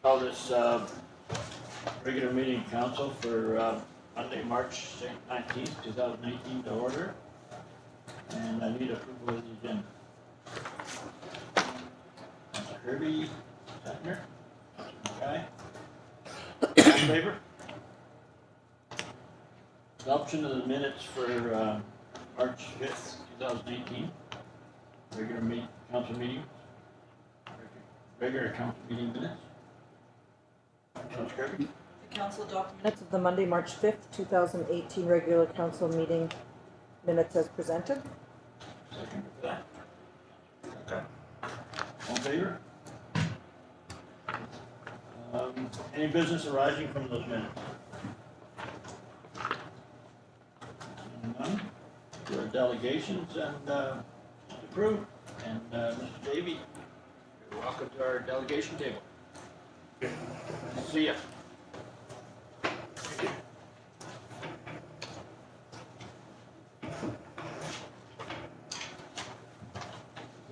Call this regular meeting council for Monday, March 19th, 2018 to order. And I need approval of the agenda. Councilor Kirby, seconder. Councilor Mackay. All in favor? Adoption of the minutes for March 5th, 2018. Regular council meeting. Regular council meeting minutes. Councilor Kirby. The council adopted minutes of the Monday, March 5th, 2018 regular council meeting minutes as presented. Second for that. Okay. All in favor? Any business arising from those minutes? None. There are delegations and approved. And Mr. Davey, you're welcome to our delegation table. See ya.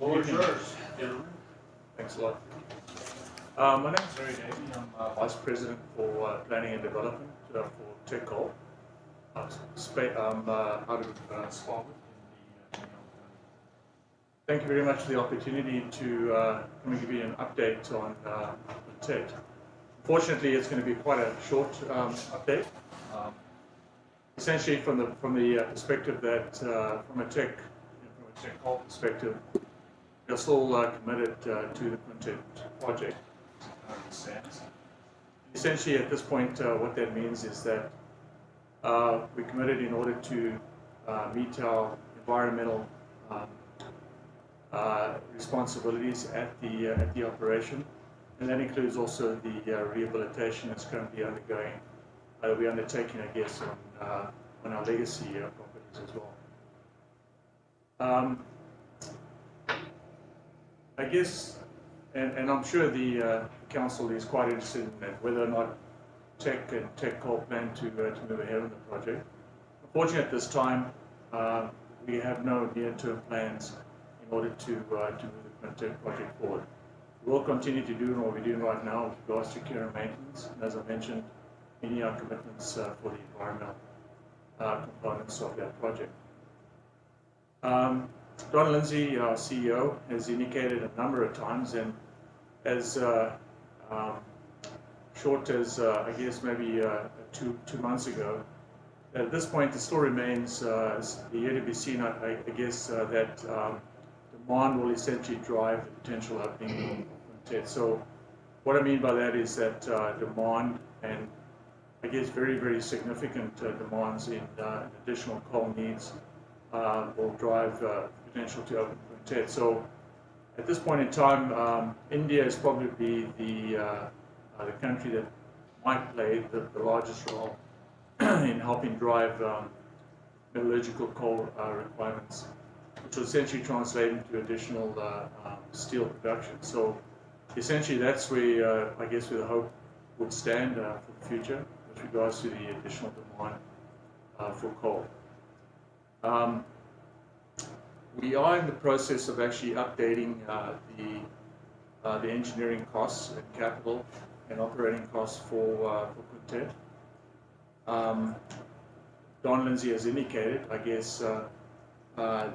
Lord yours, gentlemen. Thanks a lot. My name is Harry Davey. I'm Vice President for Planning and Development for TechCall. I'm out of Sparwood in the Thank you very much for the opportunity to come and give you an update on TED. Fortunately, it's going to be quite a short update. Essentially, from the perspective that from a TechCall perspective, we're still committed to the Quintet project. Essentially, at this point, what that means is that we're committed in order to meet our environmental responsibilities at the operation, and that includes also the rehabilitation that's currently undergoing. We're undertaking, I guess, on our legacy properties as well. I guess, and I'm sure the council is quite interested in that, whether or not Tech and TechCall plan to move ahead on the project. Unfortunately, at this time, we have no near-term plans in order to move the Quintet project forward. We'll continue to do what we're doing right now with regards to care and maintenance, and as I mentioned, meeting our commitments for the environmental components of that project. Don Lindsay, our CEO, has indicated a number of times, and as short as I guess maybe two months ago, that at this point it still remains yet to be seen. I guess that demand will essentially drive the potential opening of TED. So what I mean by that is that demand, and I guess very, very significant demands in additional coal needs will drive potential to open TED. So at this point in time, India is probably the country that might play the largest role in helping drive metallurgical coal requirements, which will essentially translate into additional steel production. So essentially that's where I guess where the hope would stand for the future with regards to the additional demand for coal. We are in the process of actually updating the engineering costs and capital and operating costs for Quintet. Don Lindsay has indicated, I guess,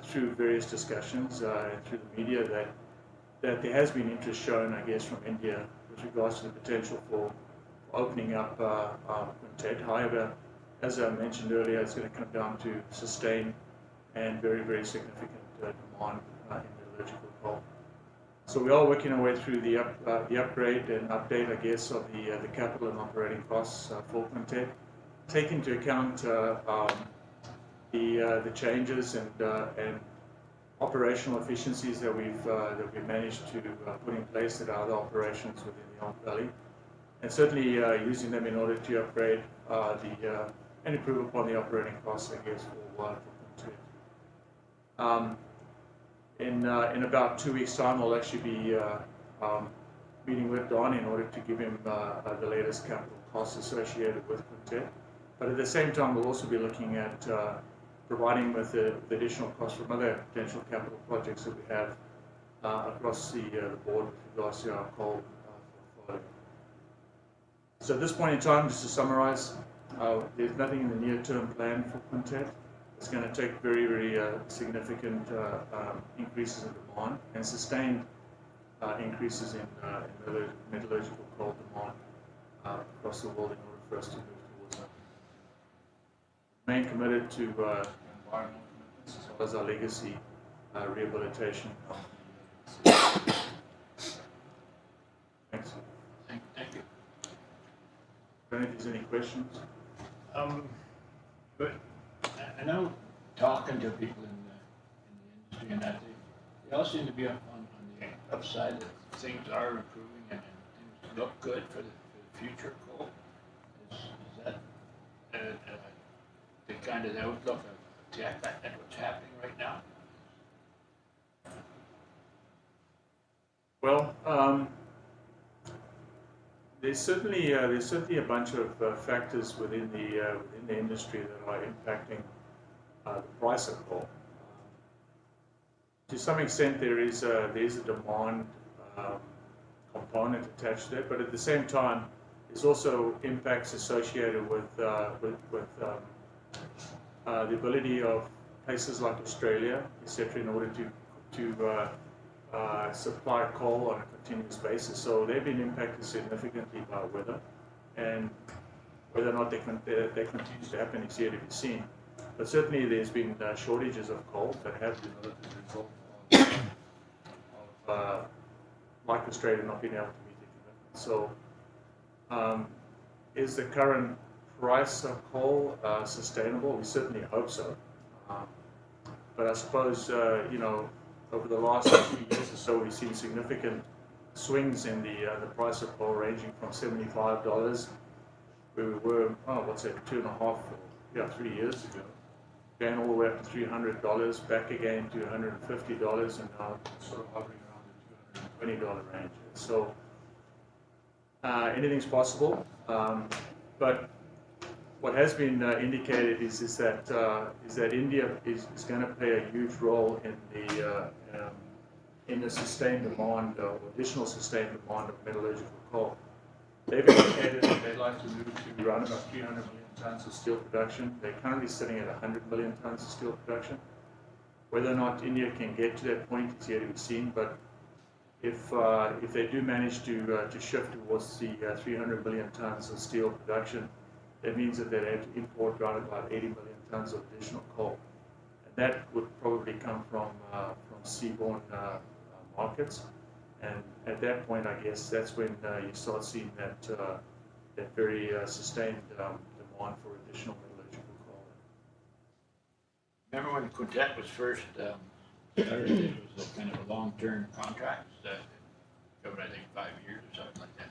through various discussions and through the media that there has been interest shown, I guess, from India with regards to the potential for opening up Quintet. However, as I mentioned earlier, it's going to come down to sustained and very, very significant demand in metallurgical coal. So we are working our way through the upgrade and update, I guess, of the capital and operating costs for Quintet, take into account the changes and operational efficiencies that we've managed to put in place at other operations within the Arm Valley, and certainly using them in order to upgrade and improve upon the operating costs, I guess, for Quintet. In about 2 weeks' time, I'll actually be meeting with Don in order to give him the latest capital costs associated with Quintet. But at the same time, we'll also be looking at providing with the additional costs from other potential capital projects that we have across the board with regards to our coal portfolio. So at this point in time, just to summarize, there's nothing in the near-term plan for Quintet. It's going to take very, very significant increases in demand and sustained increases in metallurgical coal demand across the world in order for us to move towards that. Remain committed to environmental commitments as well as our legacy rehabilitation. Thanks. Thank you. I don't know if there's any questions. But I know talking to people in the industry and that they all seem to be on the upside that things are improving and things look good for the future coal. Is that the kind of outlook of tech at what's happening right now? Well, there's certainly a bunch of factors within the industry that are impacting the price of coal. To some extent, there's a demand component attached to it, but at the same time, there's also impacts associated with the ability of places like Australia, etc., in order to supply coal on a continuous basis. So they've been impacted significantly by weather, and whether or not they continue to happen is yet to be seen. But certainly there's been shortages of coal that have developed as a result of like Australia not being able to meet their commitments. So is the current price of coal sustainable? We certainly hope so. But I suppose, over the last few years or so, we've seen significant swings in the price of coal, ranging from $75, where we were, 3 years ago, going all the way up to $300, back again to $150, and now sort of hovering around the $220 range. So anything's possible, but what has been indicated is that India is going to play a huge role in the sustained demand or additional sustained demand of metallurgical coal. They've indicated that they'd like to move to around about 300 million tons of steel production. They're currently sitting at 100 million tons of steel production. Whether or not India can get to that point is yet to be seen, but if they do manage to shift towards the 300 million tons of steel production, that means that they'd have to import around about 80 million tons of additional coal. And that would probably come from seaborne markets. And at that point, I guess that's when you start seeing that very sustained demand for additional metallurgical coal. Remember when Quintet was first started, it was a kind of a long-term contract that covered, I think, 5 years or something like that.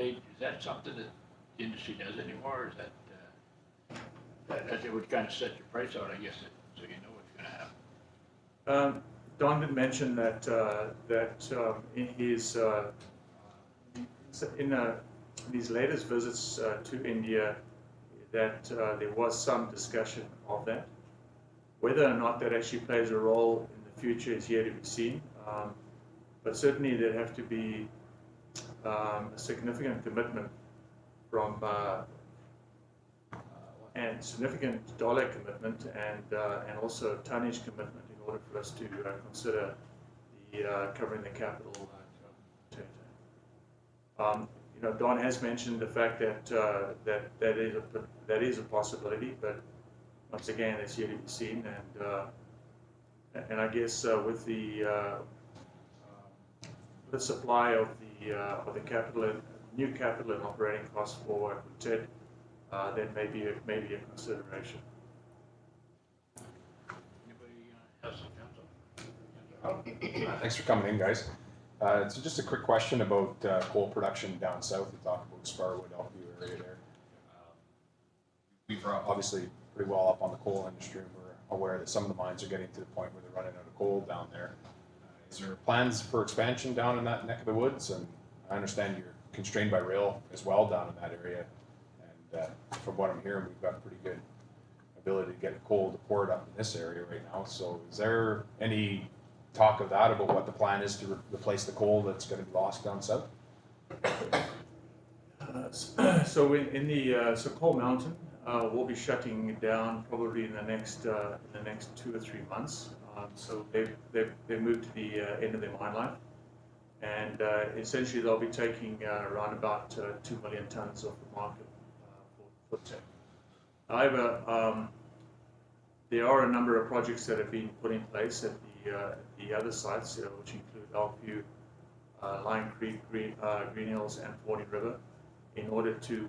Is that something that the industry does anymore, or is that it would kind of set your price out, I guess, so you know what's going to happen? Don did mention that in his latest visits to India, that there was some discussion of that. Whether or not that actually plays a role in the future is yet to be seen. But certainly there'd have to be a significant commitment from and significant dollar commitment and also tonnage commitment in order for us to consider covering the capital. Don has mentioned the fact that is a possibility, but once again, it's yet to be seen. And I guess with the supply of the capital, new capital and operating costs for Quintet, that may be a consideration. Anybody else on council? Thanks for coming in, guys. So just a quick question about coal production down south. We talked about Sparwood, Elkview area there. We've obviously pretty well up on the coal industry, and we're aware that some of the mines are getting to the point where they're running out of coal down there. Is there plans for expansion down in that neck of the woods? And I understand you're constrained by rail as well down in that area. And from what I'm hearing, we've got pretty good ability to get coal to port up in this area right now. So is there any talk of that, about what the plan is to replace the coal that's going to be lost down south? So so Coal Mountain will be shutting down probably in the next 2 or 3 months. So they've moved to the end of their mine life, and essentially they'll be taking around about 2 million tons off the market for Teck. However, there are a number of projects that have been put in place at the other sites, which include Elkview, Lion Creek, Green Hills, and Fording River, in order to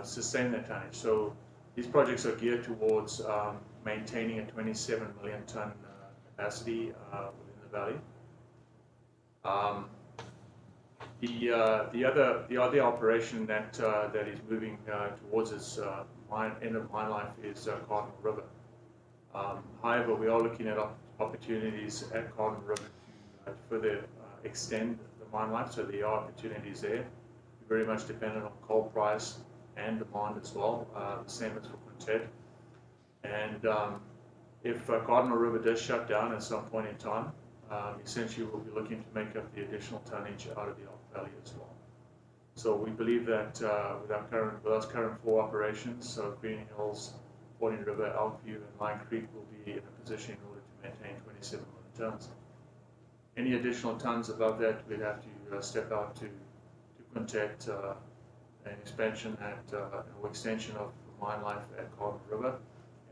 sustain that tonnage. So these projects are geared towards maintaining a 27 million ton capacity within the valley. The other operation that is moving towards its end of mine life is Cardinal River. However, we are looking at opportunities at Cardinal River to further extend the mine life, so there are opportunities there. Very much dependent on coal price and demand as well, the same as for Quintet. And if Cardinal River does shut down at some point in time, essentially we'll be looking to make up the additional tonnage out of the Elk Valley as well. So we believe that with our current 4 operations, so Green Hills, Fording River, Elkview, and Lion Creek, will be in a position in order to maintain 27 million tons. Any additional tons above that, we'd have to step out to Quintet, an expansion or extension of the mine life at Cardinal River,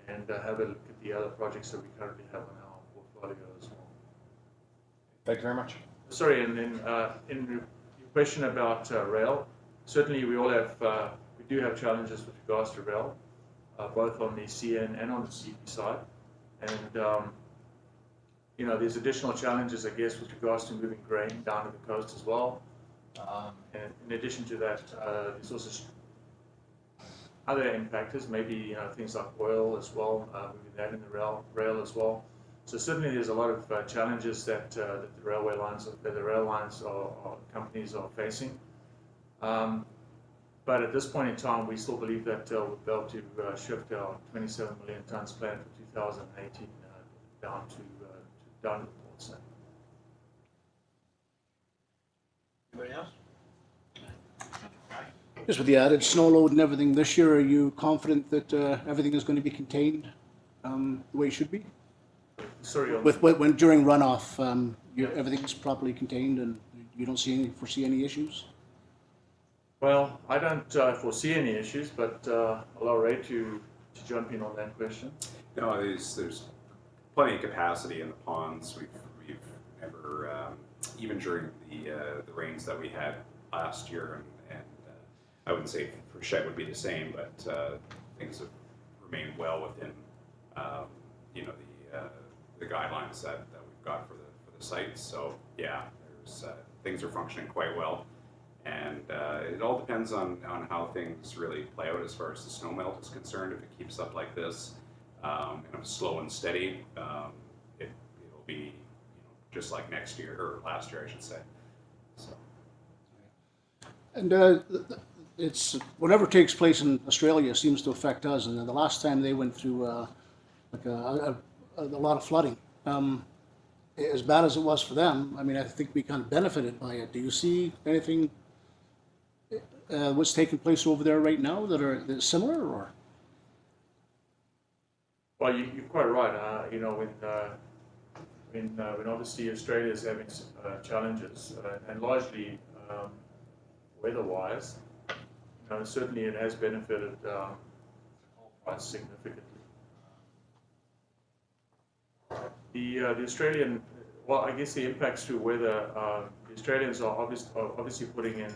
and have a look at the other projects that we currently have on our portfolio as well. Thank you very much. Sorry, and then in your question about rail, certainly we do have challenges with regards to rail, both on the CN and on the CP side, and there's additional challenges, I guess, with regards to moving grain down to the coast as well. And in addition to that, there's also other impactors, maybe things like oil as well, moving that in the rail as well. So certainly there's a lot of challenges that the rail lines or companies are facing. But at this point in time, we still believe that we'll be able to shift our 27 million tons plan for 2018 down to the port side. Anybody else? Just with the added snow load and everything this year, are you confident that everything is going to be contained the way it should be? Sorry. When during runoff, everything's properly contained and you don't foresee any issues? Well, I don't foresee any issues, but allow Ray to jump in on that question. No, there's plenty of capacity in the ponds. We've never, even during the rains that we had last year, and I wouldn't say Frechette would be the same, but things have remained well within the guidelines that we've got for the sites. So yeah, things are functioning quite well, and it all depends on how things really play out as far as the snow melt is concerned. If it keeps up like this, slow and steady, it'll be just like next year or last year, I should say. So. And it's whatever takes place in Australia seems to affect us. And the last time they went through a lot of flooding, as bad as it was for them, I mean, I think we kind of benefited by it. Do you see anything what's taking place over there right now that are similar, or? Well, you're quite right. When obviously Australia is having challenges, and largely weather-wise, certainly it has benefited the coal price significantly. The Australian, well, I guess the impacts through weather, the Australians are obviously putting in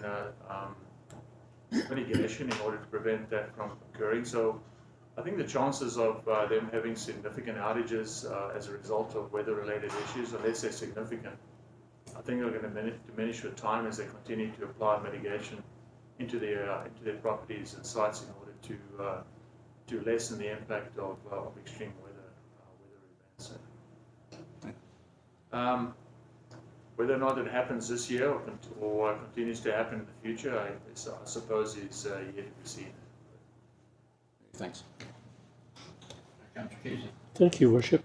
mitigation in order to prevent that from occurring. So I think the chances of them having significant outages as a result of weather-related issues, unless they're significant, I think they're going to diminish with time as they continue to apply mitigation into their properties and sites in order to lessen the impact of extreme weather events. Whether or not it happens this year or continues to happen in the future, I suppose is yet to be seen. Thanks. Councillor Casey. Thank you, Worship,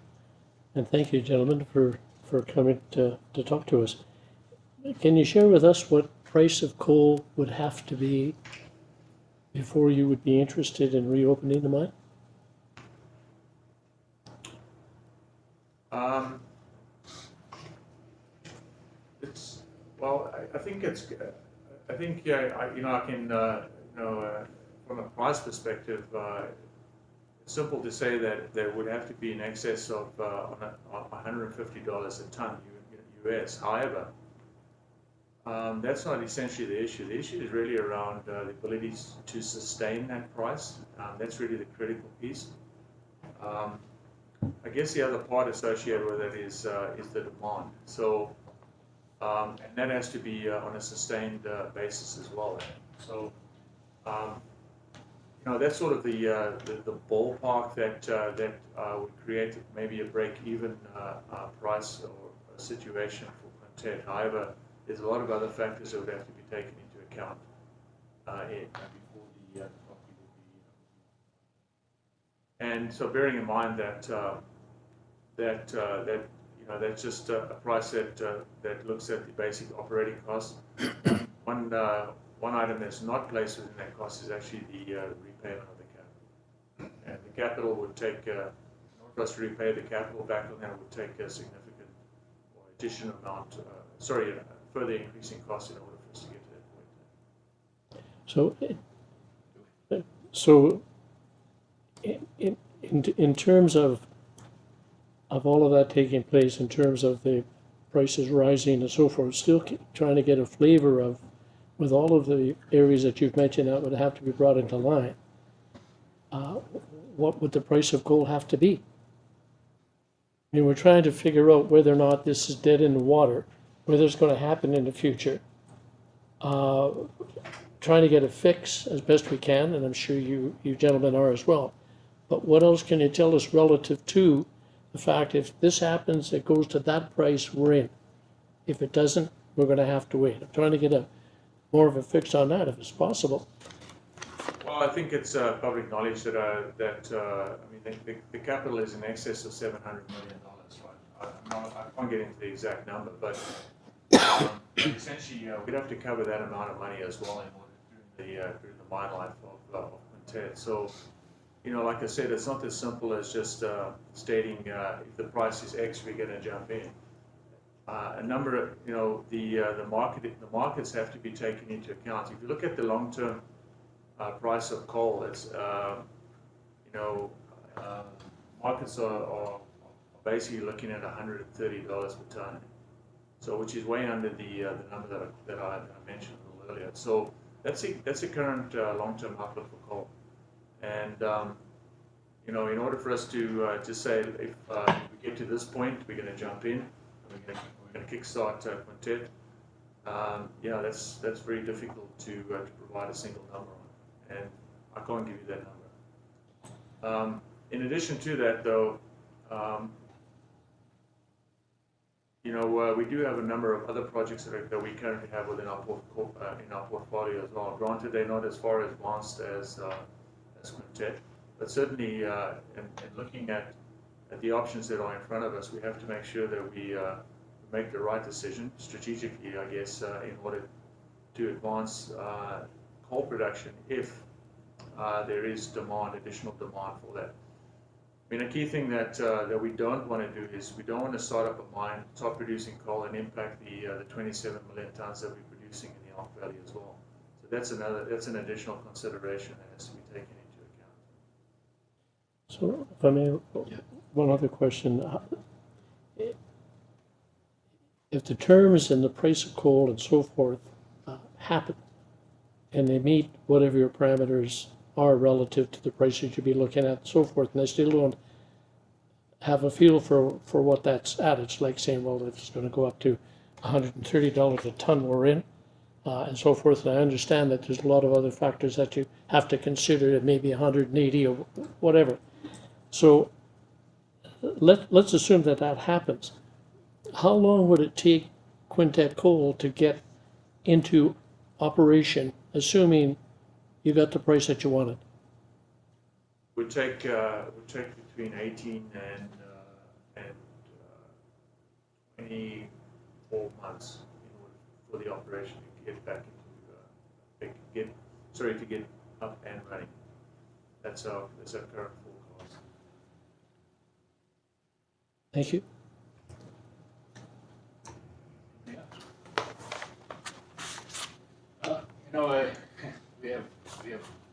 and thank you, gentlemen, for coming to talk to us. Can you share with us what price of coal would have to be before you would be interested in reopening the mine? It's, well, I think it's, I think, yeah, I can, from a price perspective, it's simple to say that there would have to be in excess of $150 a ton US. However, that's not essentially the issue. The issue is really around the ability to sustain that price. That's really the critical piece. I guess the other part associated with it is the demand. So, and that has to be on a sustained basis as well. So, that's sort of the ballpark that would create maybe a break-even price or a situation for Quintet. However, there's a lot of other factors that would have to be taken into account before the property would be. And so, bearing in mind that that's just a price that looks at the basic operating costs. One item that's not placed within that cost is actually the repayment of the capital. And the capital would take, in order for us to repay the capital back on that, would take a significant or additional amount, further increasing costs in order for us to get to that point. So in terms of all of that taking place, in terms of the prices rising and so forth, still trying to get a flavor of, with all of the areas that you've mentioned that would have to be brought into line, what would the price of coal have to be? I mean, we're trying to figure out whether or not this is dead in the water, whether it's going to happen in the future. Trying to get a fix as best we can, and I'm sure you gentlemen are as well. But what else can you tell us relative to the fact if this happens, it goes to that price, we're in. If it doesn't, we're going to have to wait. I'm trying to get more of a fix on that if it's possible. Well, I think it's public knowledge that the capital is in excess of $700 million, right? I can't get into the exact number, but essentially we'd have to cover that amount of money as well in order during the mine life of Quintet. So, like I said, it's not as simple as just stating if the price is X, we're going to jump in. A number of, the markets have to be taken into account. If you look at the long-term price of coal, it's, markets are basically looking at $130 per ton. So, which is way under the number that I mentioned a little earlier. So that's a current long-term outlook for coal. And in order for us to just say if we get to this point, we're going to jump in, we're going to kickstart Quintet. That's very difficult to provide a single number on, and I can't give you that number. In addition to that, though, we do have a number of other projects that we currently have within our portfolio as well. Granted, they're not as far advanced as Quintet, but certainly in looking at the options that are in front of us, we have to make sure that we make the right decision strategically, I guess, in order to advance coal production if there is additional demand for that. I mean, a key thing that we don't want to do is we don't want to start up a mine, start producing coal, and impact the 27 million tons that we're producing in the Elk Valley as well. So that's an additional consideration that has to be taken into account. So, if I may, one other question. If the terms and the price of coal and so forth happen, and they meet whatever your parameters are relative to the prices you'd be looking at and so forth, and they still don't have a feel for what that's at, it's like saying, well, if it's going to go up to $130 a ton, we're in, and so forth. And I understand that there's a lot of other factors that you have to consider, maybe 180 or whatever. So let's assume that happens. How long would it take Quintet Coal to get into operation, assuming you got the price that you wanted? Would take between 18 and 24 months in order for the operation to get back into to get up and running. That's our current forecast. Thank you. Yeah. You know, we have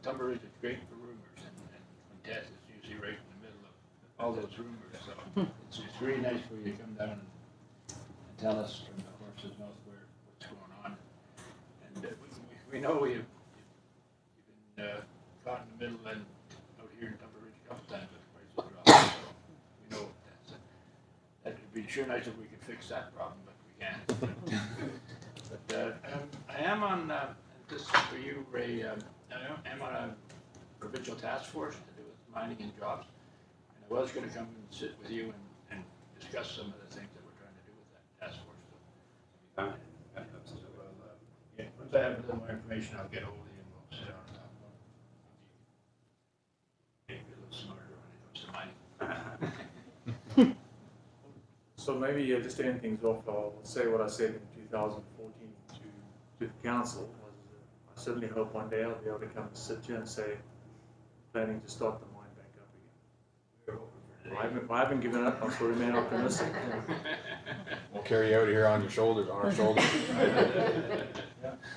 Tumber Ridge is great for rumors, and Quintet is usually right in the middle of all those rumors. So it's really nice for you to come down and tell us from the horse's mouth what's going on. And we know you've been caught in the middle and out here in Tumber Ridge a couple times with the price of dropping. So we know that would be sure nice if we could fix that problem, but we can't. But I am on, this is for you, Ray, I am on a provincial task force to do with mining and jobs. And I was gonna come and sit with you and discuss some of the things that we're trying to do with that task force. So, yeah, once I have a little more information, I'll get hold of you and we'll sit down and talk about it. Maybe a little smarter when it comes to mining. So maybe just to end things off, I'll say what I said in 2014 to the council was I certainly hope one day I'll be able to come and sit here and say, planning to start the mine back up again. We're hoping for today. I haven't given up, I still remain optimistic. We'll carry you out here on your shoulders, on our shoulders.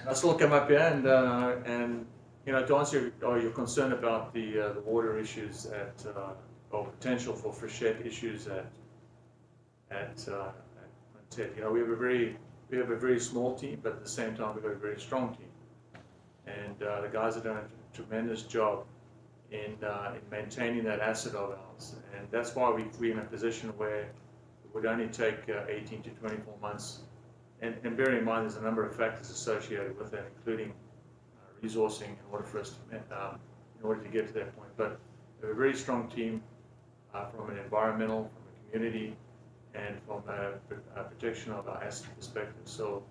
I still come up here and you know, to answer your concern about the water issues or potential for freshet issues at Quintet. You know, we have a very small team, but at the same time we have a very strong team, and the guys have done a tremendous job in maintaining that asset of ours, and that's why we're in a position where it would only take 18 to 24 months. And bear in mind, there's a number of factors associated with that, including resourcing in order for us to, in order to get to that point. But we have a very strong team from an environmental, from a community, and from a protection of our asset perspective. So,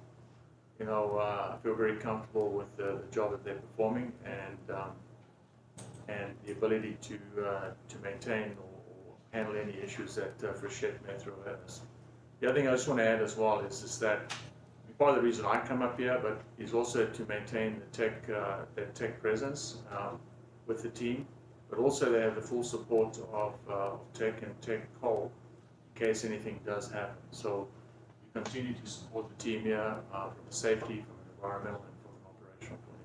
you know, I feel very comfortable with the job that they're performing and the ability to maintain or handle any issues that Freshet may throw at us. The other thing I just want to add as well is that part of the reason I come up here, but is also to maintain the tech presence with the team, but also they have the full support of tech and tech coal in case anything does happen. So we continue to support the team here from a safety, from an environmental, and from an operational point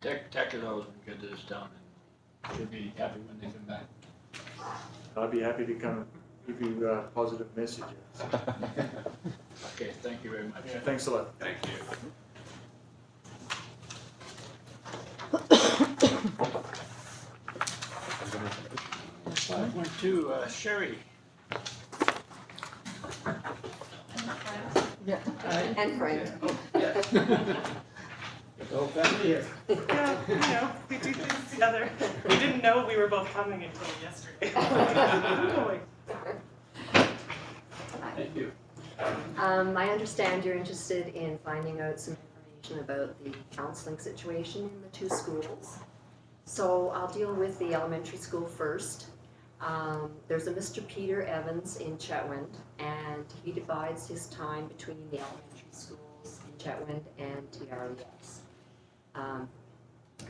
of view. Tech has always been good to this town and should be happy when they come back. I'd be happy to come give you positive messages. Okay, thank you very much. Yeah, thanks a lot. Thank you. Five point two, Sherry. Yeah. And Frank. The whole family here. Yeah, you know, we do things together. We didn't know we were both coming until yesterday. Thank you. I understand you're interested in finding out some information about the counseling situation in the two schools. So I'll deal with the elementary school first. There's a Mr. Peter Evans in Chetwynd, and he divides his time between the elementary schools in Chetwynd and TRES.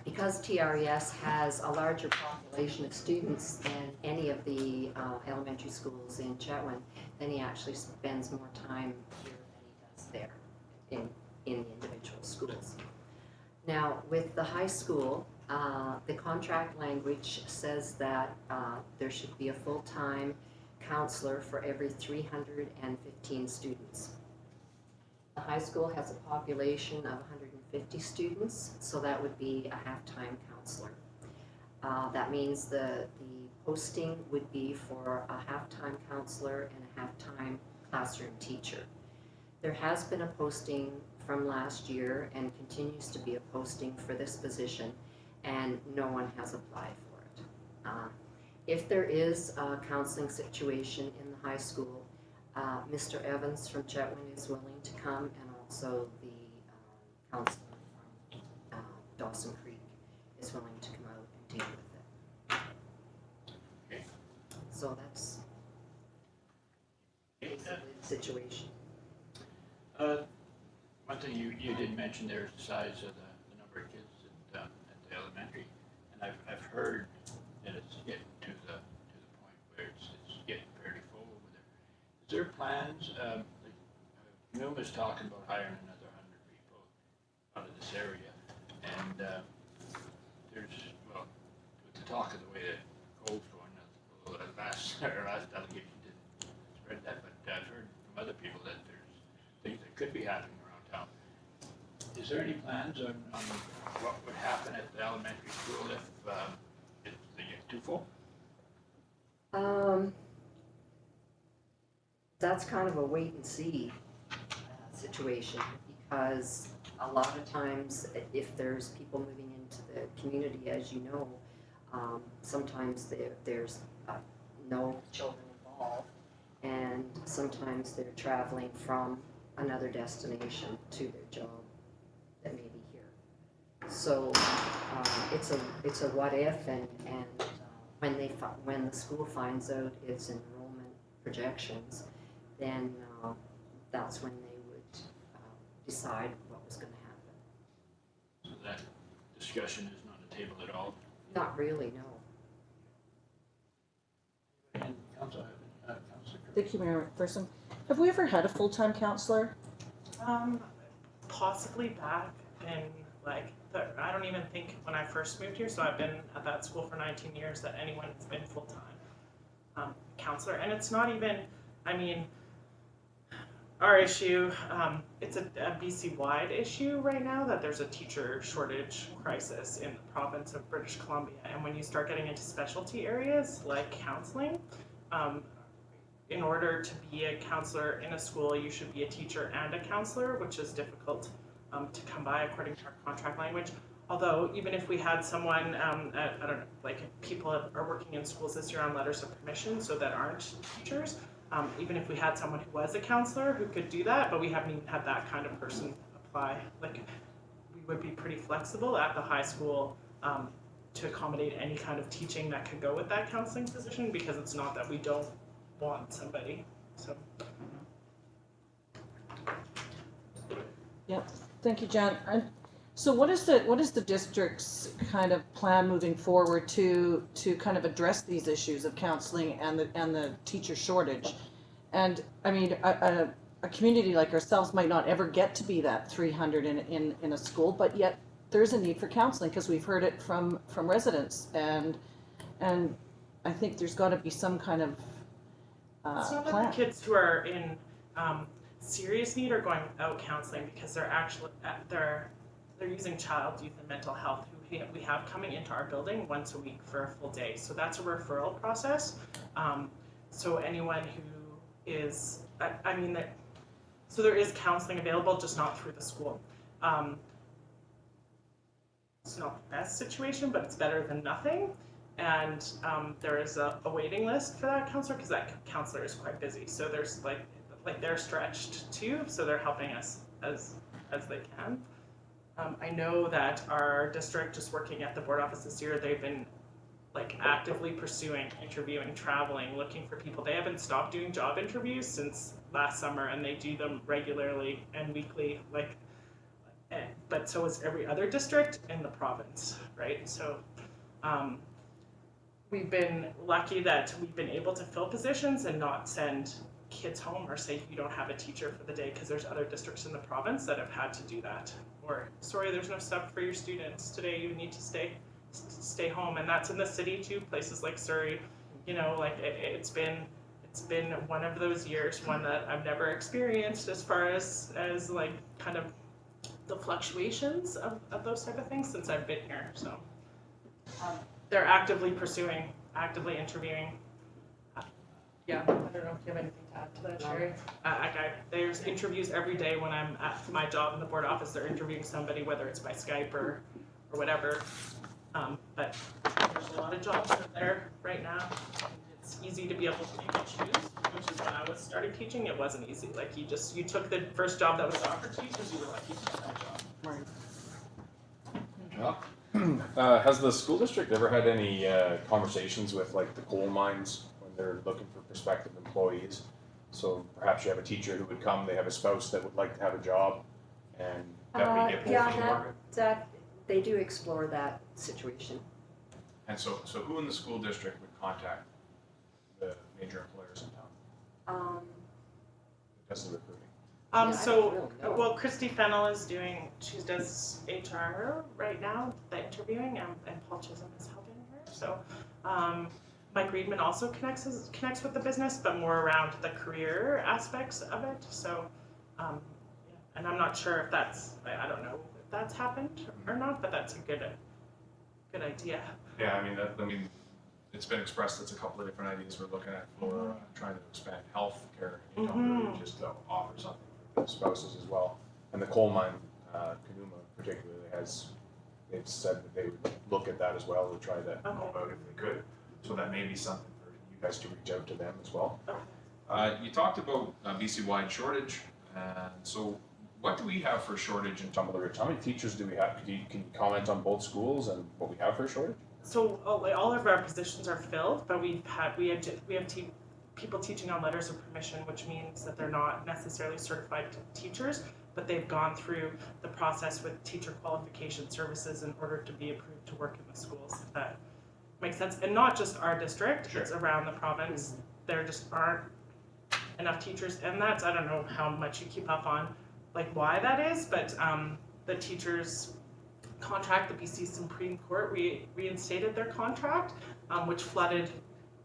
Because TRES has a larger population of students than any of the elementary schools in Chetwynd, then he actually spends more time here than he does there in the individual schools. Now, with the high school, the contract language says that there should be a full-time counselor for every 315 students. The high school has a population of 150 students, so that would be a half-time counselor. That means the posting would be for a half-time counselor and a half-time classroom teacher. There has been a posting from last year and continues to be a posting for this position, and no one has applied for it. If there is a counseling situation in the high school, Mr. Evans from Chetwynd is willing to come, and also the counselor from Dawson Creek is willing to come out and deal with it. Okay. So that's basically the situation. One thing you did mention there is the size of the number our kids at the elementary, and I've heard that it's getting to the point where it's getting fairly full over there. Is there plans, Hume was talking about hiring another 100 people out of this area, and there's, well, with the talk of the way that coal's going, our last delegation didn't spread that, but I've heard from other people that there's things that could be happening around town. Is there any plans on what would happen at the elementary school if they get too full? That's kind of a wait and see situation, because a lot of times if there's people moving into the community, as you know, sometimes there's no children involved, and sometimes they're traveling from another destination to their job that may be here. So it's a what if, and when the school finds out its enrollment projections, then that's when they would decide what was going to happen. So that discussion is not on the table at all? Not really, no. And Councillor Thank you, Mayor McPherson. Have we ever had a full-time counselor? Possibly back in I don't even think when I first moved here, so I've been at that school for 19 years, that anyone has been full-time counselor. And it's not even, I mean, our issue, it's a BC-wide issue right now, that there's a teacher shortage crisis in the province of British Columbia. And when you start getting into specialty areas like counseling, in order to be a counselor in a school, you should be a teacher and a counselor, which is difficult to come by according to our contract language. Although, even if we had someone, I don't know, like people are working in schools this year on letters of permission, so that aren't teachers, even if we had someone who was a counselor who could do that, but we haven't even had that kind of person apply. Like, we would be pretty flexible at the high school to accommodate any kind of teaching that could go with that counseling position, because it's not that we don't want somebody, so. Yep. Thank you, Jan. And so what is the district's kind of plan moving forward to kind of address these issues of counseling and the teacher shortage? And I mean, a community like ourselves might not ever get to be that 300 in a school, but yet there's a need for counseling, because we've heard it from residents, and I think there's got to be some kind of It's not plan. that the kids who are in serious need are going without counseling, because they're actually they're using child, youth, and mental health, who we have coming into our building once a week for a full day. So that's a referral process. So anyone who is, so there is counseling available, just not through the school. It's not the best situation, but it's better than nothing. And there is a waiting list for that counselor, because that counselor is quite busy. So there's like they're stretched too, so they're helping us as they can. I know that our district, just working at the board office this year, they've been actively pursuing, interviewing, traveling, looking for people. They haven't stopped doing job interviews since last summer, and they do them regularly and weekly, but so is every other district in the province, right? So we've been lucky that we've been able to fill positions and not send kids home or say you don't have a teacher for the day, because there's other districts in the province that have had to do that. Or, sorry, there's no sub for your students today, you need to stay home. And that's in the city too, places like Surrey. You know, it's been one of those years, one that I've never experienced as far as kind of the fluctuations of those type of things since I've been here. So they're actively pursuing, actively interviewing. Yeah, I don't know if you have anything to add to that, Sherry. There's interviews every day when I'm at my job in the board office. They're interviewing somebody, whether it's by Skype or whatever. But there's a lot of jobs out there right now. It's easy to be able to pick and choose, which is when I was starting teaching, it wasn't easy. Like you took the first job that was offered to you because you were lucky to get that job. Right. Has the school district ever had any conversations with the coal mines when they're looking for prospective employees? So perhaps you have a teacher who would come, they have a spouse that would like to have a job, and that would be a pull from the market? They do explore that situation. And so who in the school district would contact the major employers in town that does the recruiting? Um, Yeah, I so, don't really know. well, Christy Fennell is she does HR right now, the interviewing, and Paul Chisholm is helping her. So, Mike Reedman also connects with the business, but more around the career aspects of it. So, yeah. And I'm not sure if I don't know if that's happened or not, but that's a good idea. Yeah, I mean, it's been expressed, it's a couple of different ideas we're looking at for trying to expand healthcare in Elmhurst, just to offer something for the spouses as well. And the coal mine, Kanuma particularly, they've said that they would look at that as well to try to help out if they could. So that may be something for you guys to reach out to them as well. You talked about BC-wide shortage, and so what do we have for shortage in Tumblr Ridge? How many teachers do we have? Can you comment on both schools and what we have for shortage? So all of our positions are filled, but we have people teaching on letters of permission, which means that they're not necessarily certified teachers, but they've gone through the process with teacher qualification services in order to be approved to work in the schools. If that makes sense, and not just our district; it's around the province. There just aren't enough teachers, and that's, I don't know how much you keep up on, like why that is, but the teachers contract, the BC Supreme Court reinstated their contract, which flooded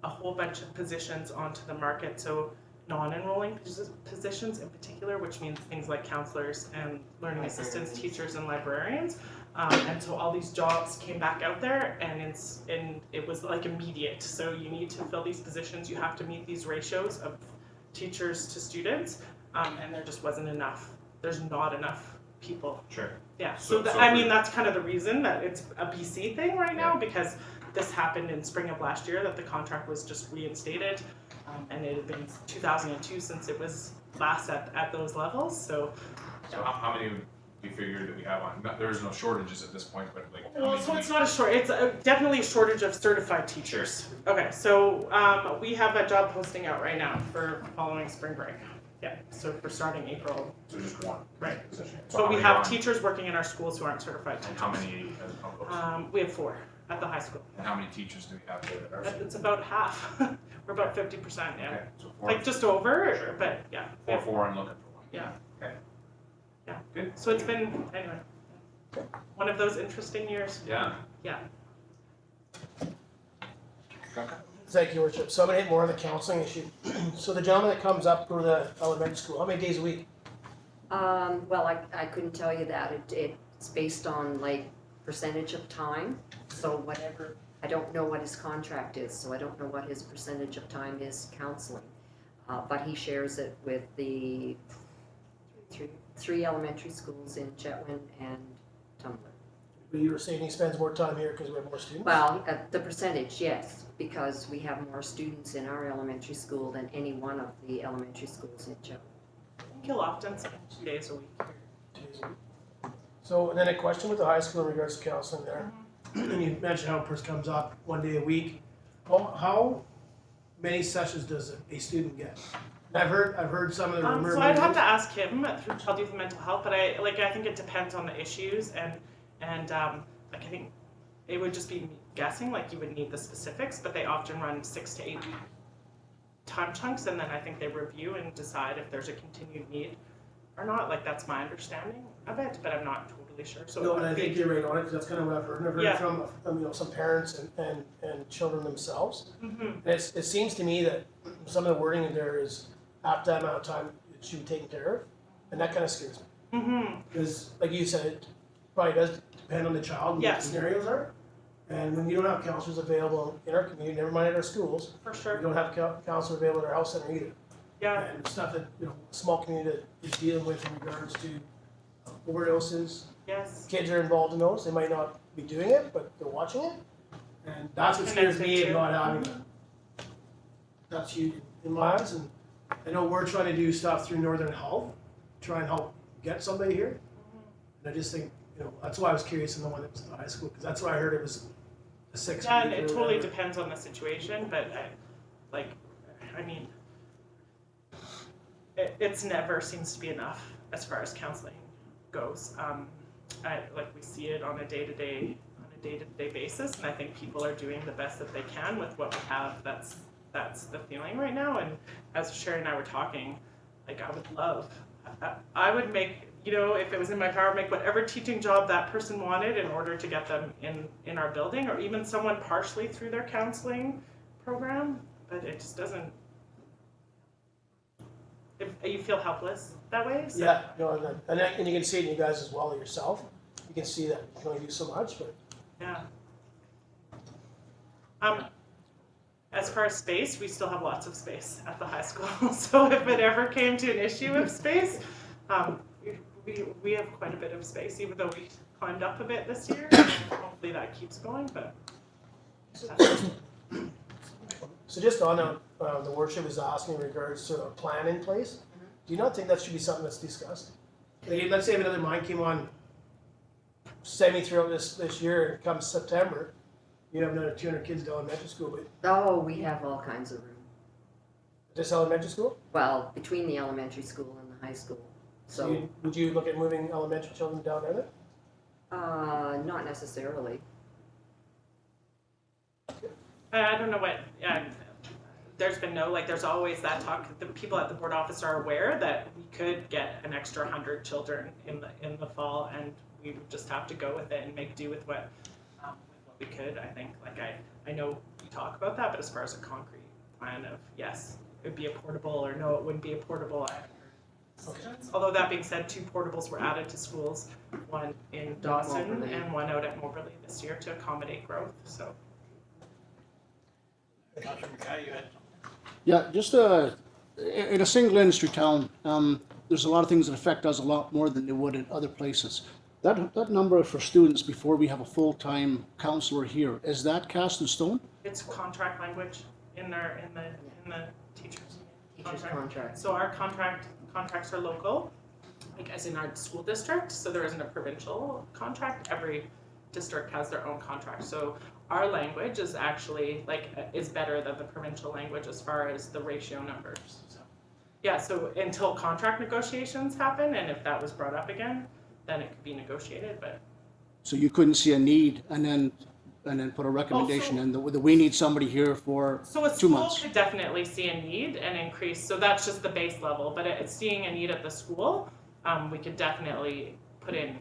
a whole bunch of positions onto the market. So non-enrolling positions in particular, which means things like counselors and learning assistants, teachers, and librarians. And so all these jobs came back out there, and it was like immediate. So you need to fill these positions. You have to meet these ratios of teachers to students, and there just wasn't enough. There's not enough people. Sure. Yeah, So that's kind of the reason that it's a BC thing right now, because this happened in spring of last year, that the contract was just reinstated, and it had been 2002 since it was last at those levels, so. How many do you figure that we have on? There is no shortages at this point, but like. Well, so it's not it's definitely a shortage of certified teachers. Okay, so we have a job posting out right now for following spring break. Yeah, so for starting April. So just one. Right. Position. So we how have many teachers working in our schools who aren't certified are on? teachers. And how many of those? We have 4 at the high school. And how many teachers do we have there that are? It's about half. We're about 50%, yeah. Okay, so four. Like just over, but yeah. Four and looking for one. Yeah. Okay. Yeah. Good. So it's been, anyway, one of those interesting years. Yeah. Yeah. Thank you, Your Worship. So I'm gonna hit more on the counseling issue. So the gentleman that comes up for the elementary school, how many days a week? Well, I couldn't tell you that. It's based on like percentage of time. So whatever, I don't know what his contract is, so I don't know what his percentage of time is counseling. But he shares it with the three elementary schools in Chetwynd and Tumblr. But you were saying he spends more time here because we have more students? Well, the percentage, yes, because we have more students in our elementary school than any one of the elementary schools in Chetwynd. I think he'll often spend 2 days a week here. 2 days a week. So, and then a question with the high school in regards to counseling there. And you mentioned how a person comes up 1 day a week. How many sessions does a student get? And I've heard some of the rumors. So I'd have to ask him through Child Youth and Mental Health, but I think it depends on the issues, and like I think it would just be me guessing, like you would need the specifics, but they often run 6 to 8 week time chunks, and then I think they review and decide if there's a continued need or not. Like that's my understanding of it, but I'm not totally sure. So No, and I think you're right on it, because that's kind of what I've heard. And I've heard Yeah. from some parents and children themselves. Mm-hmm. And it seems to me that some of the wording in there is after that amount of time it should be taken care of, and that kind of scares me. Mm-hmm. Because, like you said, it probably does depend on the child and what the Yes. scenarios are. And when you don't have counselors available in our community, never mind at our schools, For we sure. don't have counselors available at our health center either. Yeah. And stuff that a small community that is dealing with in regards to overdoses. Yes. Kids are involved in those. They might not be doing it, but they're watching it. And that's what scares me Connected of to. not having that. That's huge in my eyes. And I know we're trying to do stuff through Northern Health, try and help get somebody here. And I just think, that's why I was curious in the one that was in the high school, because that's why I heard it was a 6 Yeah, and week it or totally whatever. depends on the situation, but it's never seems to be enough as far as counseling goes. we see it on a day-to-day basis, and I think people are doing the best that they can with what we have. That's the feeling right now. And as Sherry and I were talking, like I would make, if it was in my power, make whatever teaching job that person wanted in order to get them in our building, or even someone partially through their counseling program. But it just doesn't. You feel helpless that way. So. Yeah, and you can see it in you guys as well yourself. You can see that you can only do so much, but. Yeah. As far as space, we still have lots of space at the high school. So if it ever came to an issue of space, we have quite a bit of space, even though we climbed up a bit this year. Hopefully that keeps going, but. So just on the worship is asking in regards to a plan in place. Do you not think that should be something that's discussed? Like, let's say if another mine came on semi throughout this year, and come September, you have another 200 kids at elementary school, but Oh, we have all kinds of room. this elementary school? Well, between the elementary school and the high school. So, Would you look at moving elementary children down there then? not necessarily. I don't know what. There's been there's always that talk. The people at the board office are aware that we could get an extra 100 children in the fall, and we would just have to go with it and make do with what we could. I think, I know we talk about that, but as far as a concrete plan of yes, it would be a portable, or no, it wouldn't be a portable. I haven't heard decisions. Although that being said, 2 portables were added to schools, one in Dawson Moberly. and one out at Moberly this year to accommodate growth. So. Councillor McKay, you had something? Yeah, just in a single industry town, there's a lot of things that affect us a lot more than they would in other places. That number for students before we have a full-time counselor here, is that cast in stone? It's contract language in the teachers. Teachers' contract. So our contracts are local, as in our school district. So there isn't a provincial contract. Every district has their own contract. So our language is actually is better than the provincial language as far as the ratio numbers. So yeah. So until contract negotiations happen, and if that was brought up again, then it could be negotiated. But So you couldn't see a need and then put a recommendation in that we need somebody here for So a 2 school months. could definitely see a need and increase, so that's just the base level, but it's seeing a need at the school, we could definitely put in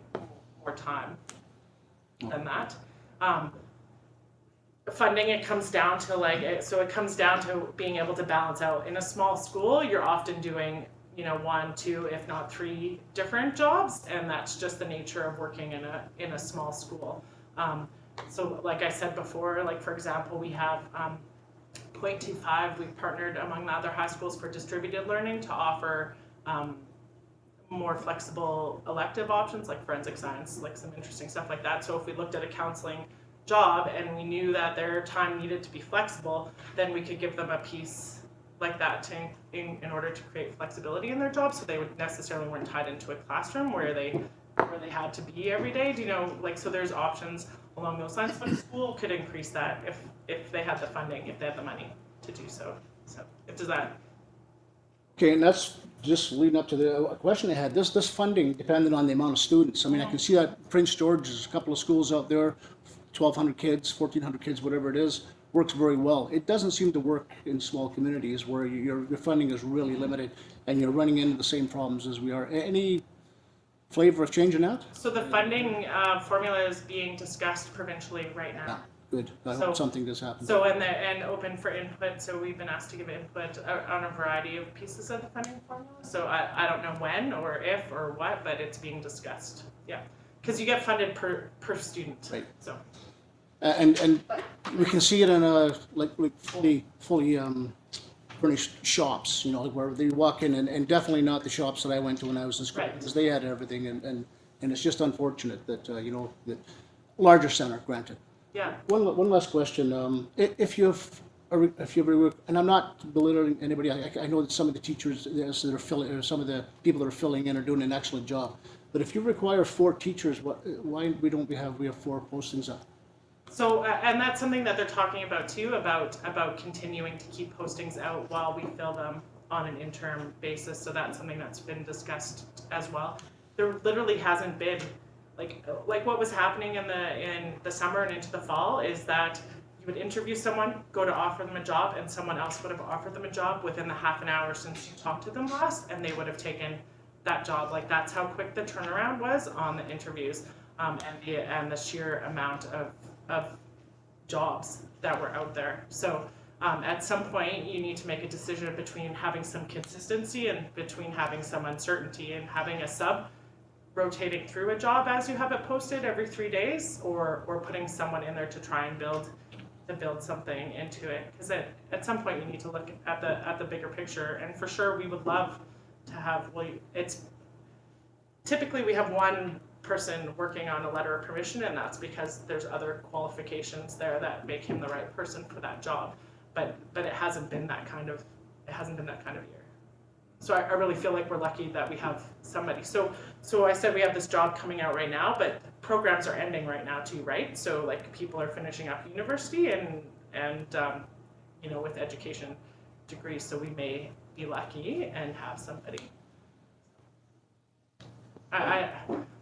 more time than that. Funding, it comes down to so it comes down to being able to balance out. In a small school, you're often doing 1, 2, if not 3 different jobs, and that's just the nature of working in a small school. So like I said before, for example, we have 0.25, we've partnered among the other high schools for distributed learning to offer more flexible elective options like forensic science, some interesting stuff like that. So if we looked at a counseling job and we knew that their time needed to be flexible, then we could give them a piece like that in order to create flexibility in their job, so they weren't tied into a classroom where they had to be every day. So there's options along those lines. But the school could increase that if they had the funding, if they had the money to do so. So does that? Okay, and that's just leading up to the question I had. This funding depended on the amount of students. I mean, I can see that Prince George, there's a couple of schools out there, 1,200 kids, 1,400 kids, whatever it is, works very well. It doesn't seem to work in small communities where your funding is really limited and you're running into the same problems as we are. Any flavor of changing that? So the funding formula is being discussed provincially right now. Yeah, good. I So- hope something does happen. So and open for input. So we've been asked to give input on a variety of pieces of the funding formula. So I don't know when or if or what, but it's being discussed. Yeah, because you get funded per student. Right. So. And we can see it in fully furnished shops, where they walk in, and definitely not the shops that I went to when I was in school, Right. because they had everything, and it's just unfortunate that that larger center, granted. Yeah. One last question. If you've and I'm not belittling anybody. I know that some of the teachers that are filling, or some of the people that are filling in are doing an excellent job. But if you require 4 teachers, why we have 4 postings up? So and that's something that they're talking about too, about continuing to keep postings out while we fill them on an interim basis. So that's something that's been discussed as well. There literally hasn't been like what was happening in the summer and into the fall is that you would interview someone, go to offer them a job, and someone else would have offered them a job within the half an hour since you talked to them last, and they would have taken that job. Like that's how quick the turnaround was on the interviews, and the sheer amount of jobs that were out there. So at some point, you need to make a decision between having some consistency and between having some uncertainty, and having a sub rotating through a job as you have it posted every 3 days, or putting someone in there to try and build something into it. Because at some point you need to look at the bigger picture. And for sure, we would love to have. It's typically we have one person working on a letter of permission, and that's because there's other qualifications there that make him the right person for that job. But it hasn't been that kind of year. So I really feel like we're lucky that we have somebody. So I said we have this job coming out right now, but programs are ending right now too, right? So like people are finishing up university and with education degrees. So we may be lucky and have somebody. I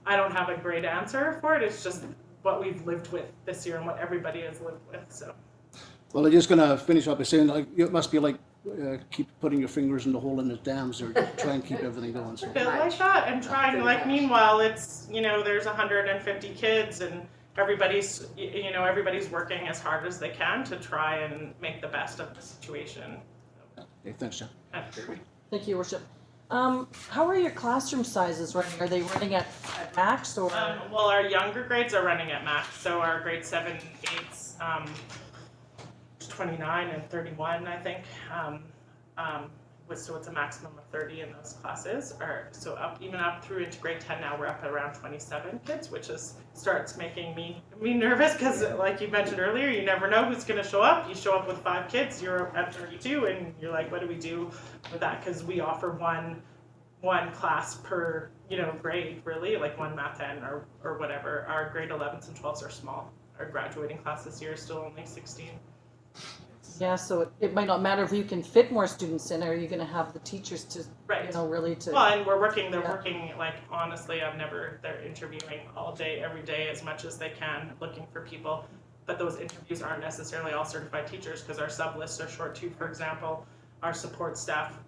don't have a great answer for it. It's just what we've lived with this year and what everybody has lived with. So. Well, I'm just gonna finish up by saying, like, it must be like keep putting your fingers in the hole in the dams, or try and keep everything going. So. A bit like that, and trying like meanwhile it's there's 150 kids and everybody's working as hard as they can to try and make the best of the situation. Okay, thanks, John. Thank you, Your Worship. How are your classroom sizes running? Are they running at max or? Well, our younger grades are running at max, so our grade 7, 8s, 29 and 31, I think. So it's a maximum of 30 in those classes. So even up through into grade 10 now, we're up at around 27 kids, which starts making me nervous because, like you mentioned earlier, you never know who's going to show up. You show up with 5 kids, you're at 32, and you're like, what do we do with that? Because we offer one class per grade, really, like one math N or whatever. Our grade 11s and 12s are small. Our graduating class this year is still only 16. Yeah, so it might not matter if you can fit more students in. Are you going to have the teachers to, really to? Well, and they're working, like, honestly, they're interviewing all day, every day, as much as they can, looking for people. But those interviews aren't necessarily all certified teachers, because our sub lists are short too. For example, our support staff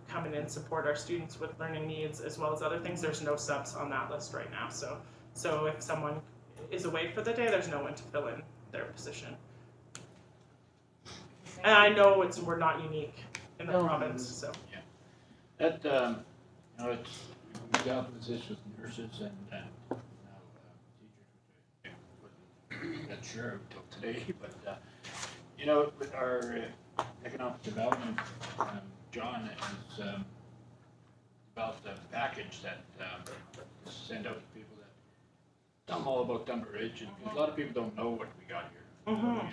come in and support our students with learning needs, as well as other things. There's no subs on that list right now. So if someone is away for the day, there's no one to fill in their position. And I know we're not unique in the province, so. Yeah. That, we've dealt with this with nurses and now teachers, which I wasn't sure until today, but, with our economic development, John has developed a package that to send out to people that tell them all about Dunbar Ridge, and because a lot of people don't know what we got here. Mm-hmm.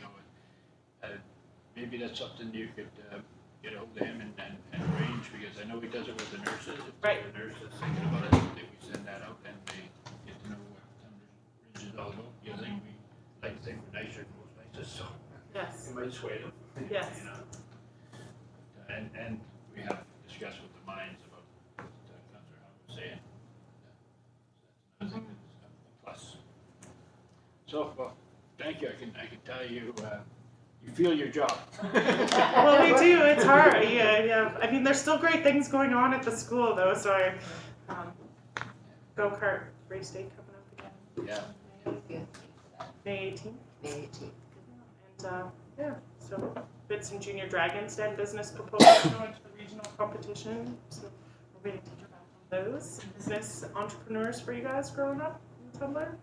Maybe that's something you could get hold of him and arrange, because I know he does it with the nurses. Right. If the nurses thinking about it, that we send that out and they get to know what Dunbar Ridge is all about. You think we like to think we're nicer than most places, so Yes. you might sway them. Yes. And we have discussed with the mines about what Councillor Howard was saying. So that's another thing that's a plus. So, well, thank you. I can tell you. You feel your job. Well, we do. It's hard. Yeah. I mean, there's still great things going on at the school, though. So go-kart race day coming up again. Yeah. May 18th. May 18th. And so Bits and Junior Dragons Den business proposals going to the regional competition. So we're waiting to hear back on those. Business entrepreneurs for you guys growing up in Tumblr.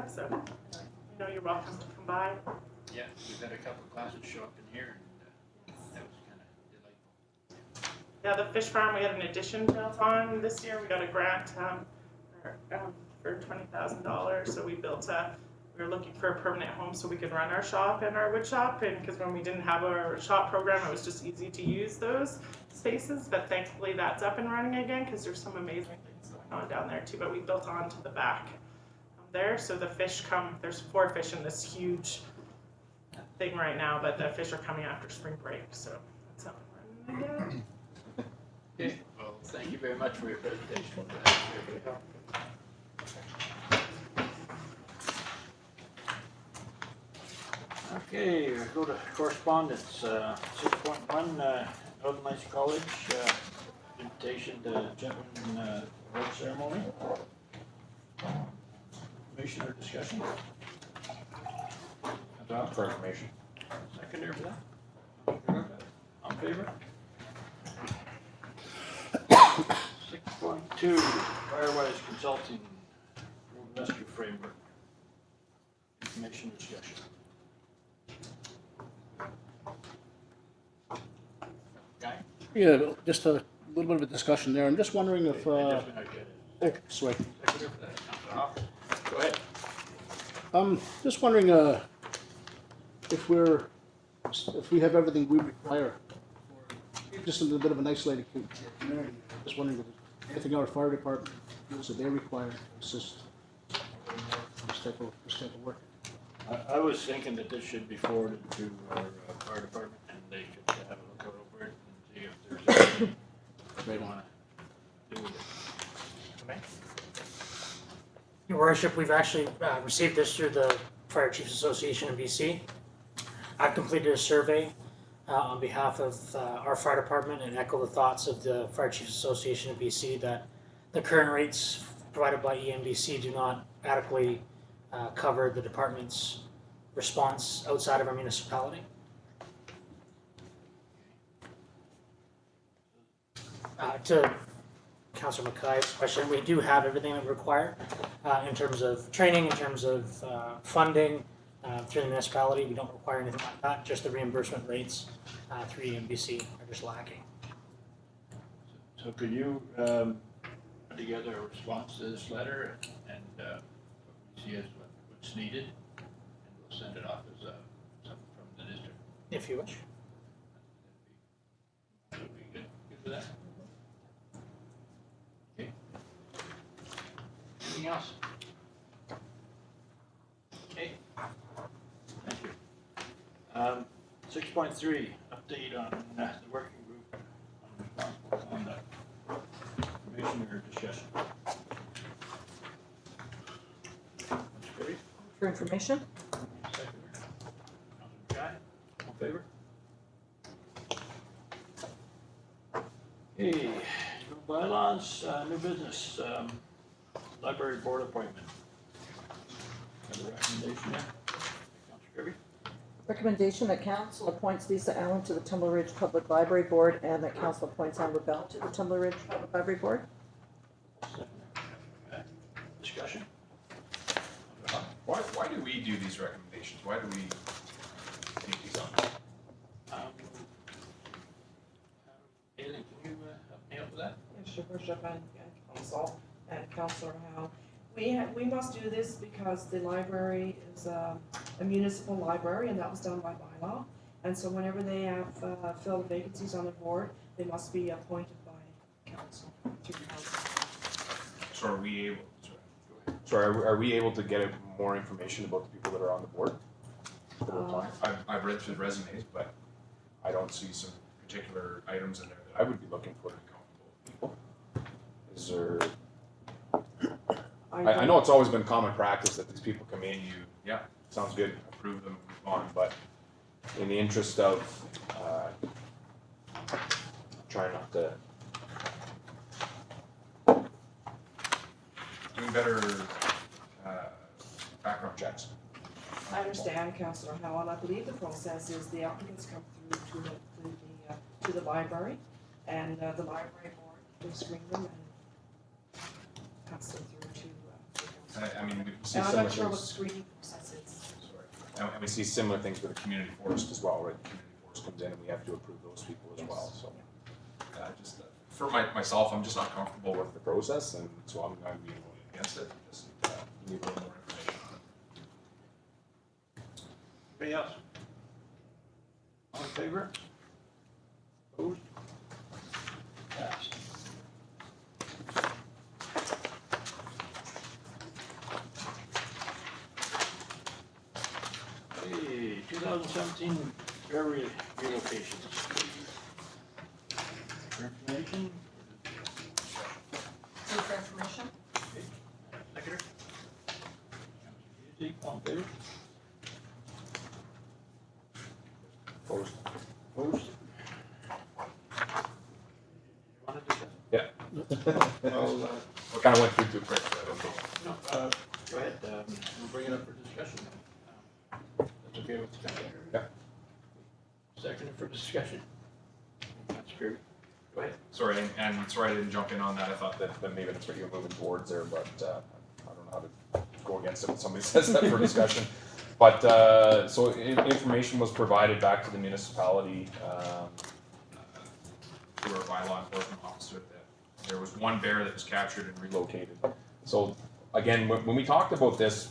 So you're welcome to come by. Yeah, we've had a couple of classes show up in here, and that was kind of delightful. Yeah, the fish farm, we had an addition built on this year. We got a grant for $20,000. So we were looking for a permanent home so we could run our shop and our wood shop. And because when we didn't have a shop program, it was just easy to use those spaces. But thankfully that's up and running again, because there's some amazing things going on down there too. But we built onto the back there. So the fish there's 4 fish in this huge thing right now, but the fish are coming after spring break, so that's up and running again. Okay, well, thank you very much for your presentation. Okay, we'll go to correspondence, 6.1, Northern Lights College, invitation to Chetwynd award ceremony. Information or discussion? Adopt. For information. Seconder for that? On favor? 6.2, Firewise Consulting Rescue Framework. Information or discussion? Guy? Yeah, just a little bit of a discussion there. I'm just wondering if, Sorry. sorry. Seconder for that, Councilor Hopper. Go ahead. Just wondering, if we have everything we require, for just a little bit of an isolated community. Just wondering if there's anything our fire department feels that they require to assist this type of work. I was thinking that this should be forwarded to our fire department and they could have a look over it and see if there's anything they wanna do with it. Okay. Your Worship, we've actually received this through the Fire Chiefs Association of BC. I've completed a survey on behalf of our fire department and echo the thoughts of the Fire Chiefs Association of BC that the current rates provided by EMBC do not adequately cover the department's response outside of our municipality. To Councillor Mackay's question, we do have everything that we require in terms of training, in terms of funding through the municipality. We don't require anything like that, just the reimbursement rates through EMBC are just lacking. So could you put together a response to this letter and what we see as what's needed? And we'll send it off as something from the district. If you wish. That'd be good. Good for that? Okay. Anything else? Okay. Thank you. 6.3, update on the working group on responsible conduct. Information or discussion? That's great. For information? Seconder. Councilor Guy, all in favor? Okay, no bylaws, new business, library board appointment. Have a recommendation there? Councilor Kirby? Recommendation that council appoints Lisa Allen to the Tumble Ridge Public Library Board and that council appoints Amber Bell to the Tumble Ridge Public Library Board. Seconder. Okay. Discussion? Why do we do these recommendations? Why do we take these on? Aileen, can you help me out with that? Yes, Your Worship and Council and Councillor Howe. We must do this because the library is a municipal library and that was done by bylaw. And so whenever they have filled vacancies on the board, they must be appointed by council, through council. So are we able, are we able to get more information about the people that are on the board? I've read through the resumes, but I don't see some particular items in there that I would be looking for to accountable people. Is there? I know it's always been common practice that these people come in, sounds good, approve them, move on, but in the interest of trying not to doing better background checks. I understand, Councillor Howe, and I believe the process is the applicants come through to the library, and the library board will screen them and pass them through to council. I mean, we see And I'm similar not sure what the things. screening process is. And we see similar things with the community forest as well, right? The community forest comes in and we have to approve those people as well, so. Just for myself, I'm just not comfortable with the process, and so I'm going to be voting against it. Just need a little more information on it. Anybody else? All in favor? Opposed? Passed. Hey, 2017 area relocations. For information? For information? Seconder? Casey, all in favor? Opposed? Opposed? You wanna discuss? Yeah. Well, We kind of went through too quick, so I don't think. no, go ahead, we'll bring it up for discussion then. That's okay with the council? Yeah. Second for discussion. That's great. Go ahead. Sorry, and sorry I didn't jump in on that. I thought that maybe that's what you were moving towards there, but I don't know how to go against it when somebody says that for discussion. But so information was provided back to the municipality through our bylaw enforcement officer that there was one bear that was captured and relocated. So again, when we talked about this,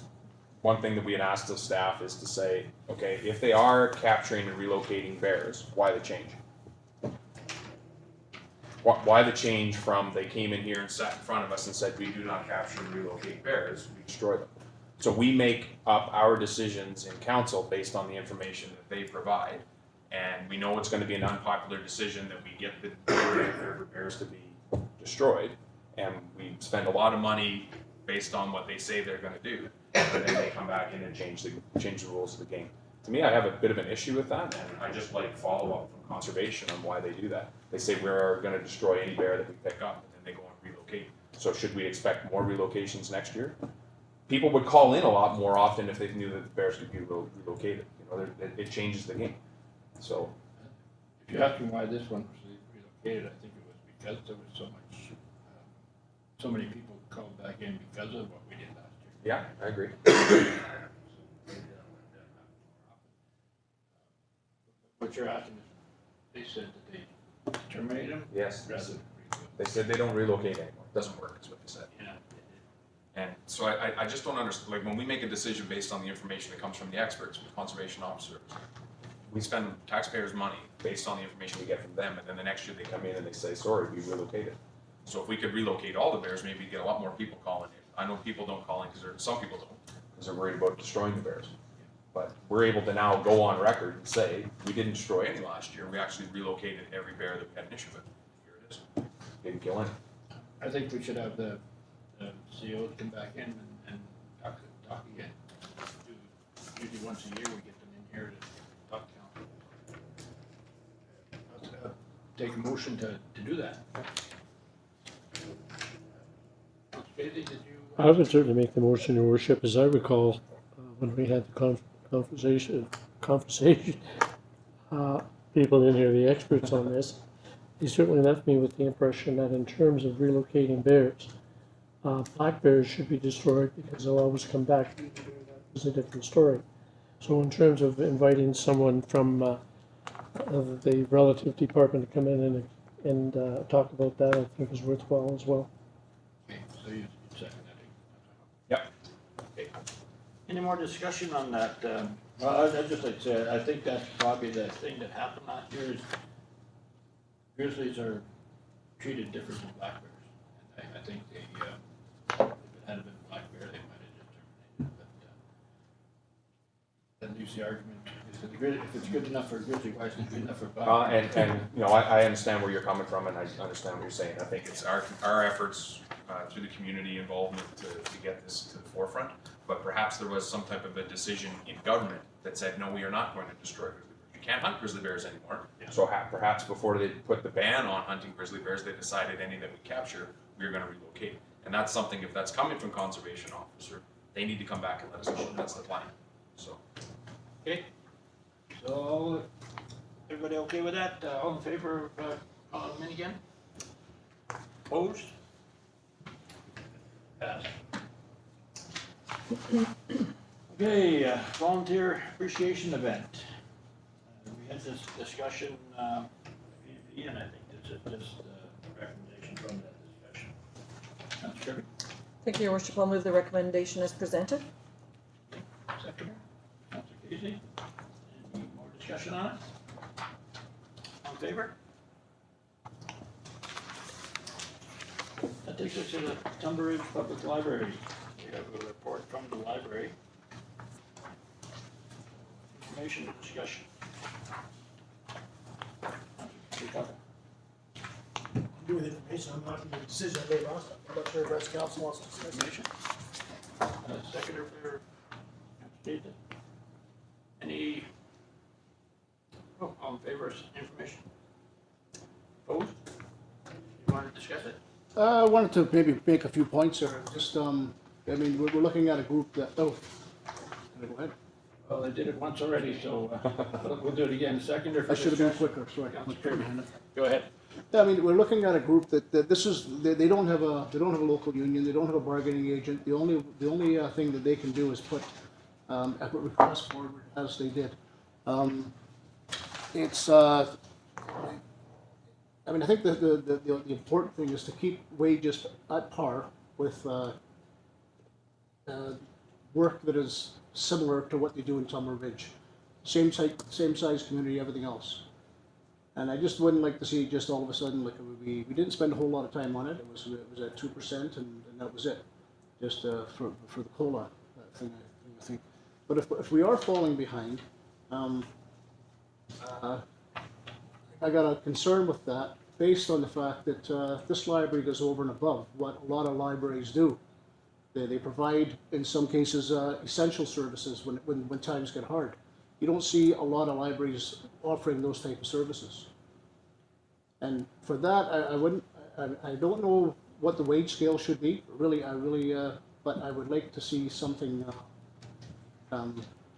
one thing that we had asked of staff is to say, okay, if they are capturing and relocating bears, why the change? Why the change from they came in here and sat in front of us and said, we do not capture and relocate bears, we destroy them. So we make up our decisions in council based on the information that they provide. And we know it's gonna be an unpopular decision that we get the bears to be destroyed. And we spend a lot of money based on what they say they're gonna do. And then they come back in and change the rules of the game. To me, I have a bit of an issue with that, and I just like follow-up from conservation on why they do that. They say we're gonna destroy any bear that we pick up, and then they go and relocate. So should we expect more relocations next year? People would call in a lot more often if they knew that the bears could be relocated. You know, it changes the game. So, If you ask me why this one was relocated, I think it was because there was so much, so many people called back in because of what we did last year. yeah, I agree. What you're asking is, they said that they terminate them Yes, rather than they said they don't relocate anymore. It doesn't work, is what they said. yeah. And so I just don't understand, like, when we make a decision based on the information that comes from the experts, from the conservation officers, we spend taxpayers' money based on the information we get from them, and then the next year they come in and they say, sorry, we relocated. So if we could relocate all the bears, maybe we'd get a lot more people calling in. I know people don't call in some people don't, because they're worried about destroying the bears. But we're able to now go on record and say, we didn't destroy any last year, we actually relocated every bear that we had an issue with. Here it is. Didn't kill any. I think we should have the CEOs come back in and talk again. Usually once a year, we get them in here to talk council. Take a motion to do that. Casey, did you? I would certainly make the motion, Your Worship. As I recall, when we had the conversation, people in here, the experts on this, they certainly left me with the impression that in terms of relocating bears, black bears should be destroyed because they'll always come back. It's a different story. So in terms of inviting someone from the relative department to come in and talk about that, I think is worthwhile as well. Okay, so you second that. Yep. Okay. Any more discussion on that? Well, I'd just like to say, I think that's probably the thing that happened last year is grizzlies are treated different than black bears. And I think they, if it hadn't been black bear, they might have just terminated it. But that leaves the argument, if it's good enough for a grizzly, why isn't it good enough for a black bear? And you know, I understand where you're coming from, and I understand what you're saying. I think it's our efforts through the community involvement to get this to the forefront. But perhaps there was some type of a decision in government that said, no, we are not going to destroy grizzly bears. You can't hunt grizzly bears anymore. Yeah. So perhaps before they put the ban on hunting grizzly bears, they decided any that we capture, we are going to relocate. And that's something, if that's coming from conservation officer, they need to come back and let us know that's the plan. So. Okay. So, everybody okay with that? All in favor of calling them in again? Opposed? Passed. Okay, volunteer appreciation event. We had this discussion, and I think this is just a recommendation from that discussion. Councilor Kirby, Thank you, Your Worship. I'll move the recommendation as presented. seconder. Councilor Casey, any more discussion on it? All in favor? That takes us to the Tunbridge Public Library. We have a report from the library. Information and discussion. Do with information, I'm not making a decision I made last time. I'm not sure if the rest of council wants to discuss it. Information. Seconder for Nathan? Any, all in favor of information? Opposed? You want to discuss it? I wanted to maybe make a few points here. Just, I mean, we're looking at a group that, go ahead. Well, I did it once already, so we'll do it again. Seconder for I should have been discussion. quicker, sorry. Councilor Kirby. Go ahead. Yeah, I mean, we're looking at a group that this is, they don't have a local union, they don't have a bargaining agent. The only thing that they can do is put, a request forward as they did. It's, I mean, I think the important thing is to keep wages at par with, work that is similar to what they do in Tumler Ridge. Same size community, everything else. And I just wouldn't like to see just all of a sudden, like, we didn't spend a whole lot of time on it. It was at 2% and that was it. Just, for the COLA thing, I think. But if we are falling behind, I got a concern with that based on the fact that, this library goes over and above what a lot of libraries do. They provide, in some cases, essential services when times get hard. You don't see a lot of libraries offering those type of services. And for that, I don't know what the wage scale should be, really, but I would like to see something,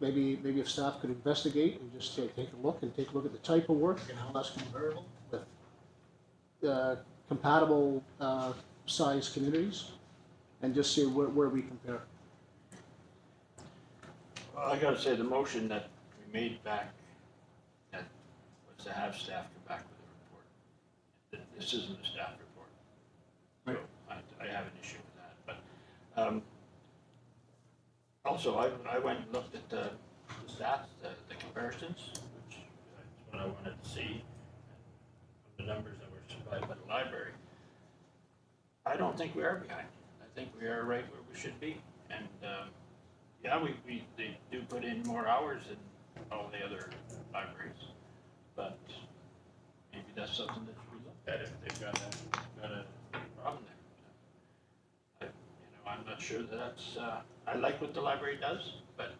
maybe if staff could investigate and just take a look at the type of work and how that's comparable with compatible size communities, and just see where we compare. Well, I gotta say, the motion that we made back, that was to have staff come back with a report. This isn't a staff report. So I have an issue with that, but, also, I went and looked at the stats, the comparisons, which is what I wanted to see, and the numbers that were supplied by the library. I don't think we are behind. I think we are right where we should be. And, yeah, they do put in more hours than all the other libraries, but maybe that's something that should be looked at if they've got a problem there. I'm not sure that that's, I like what the library does, but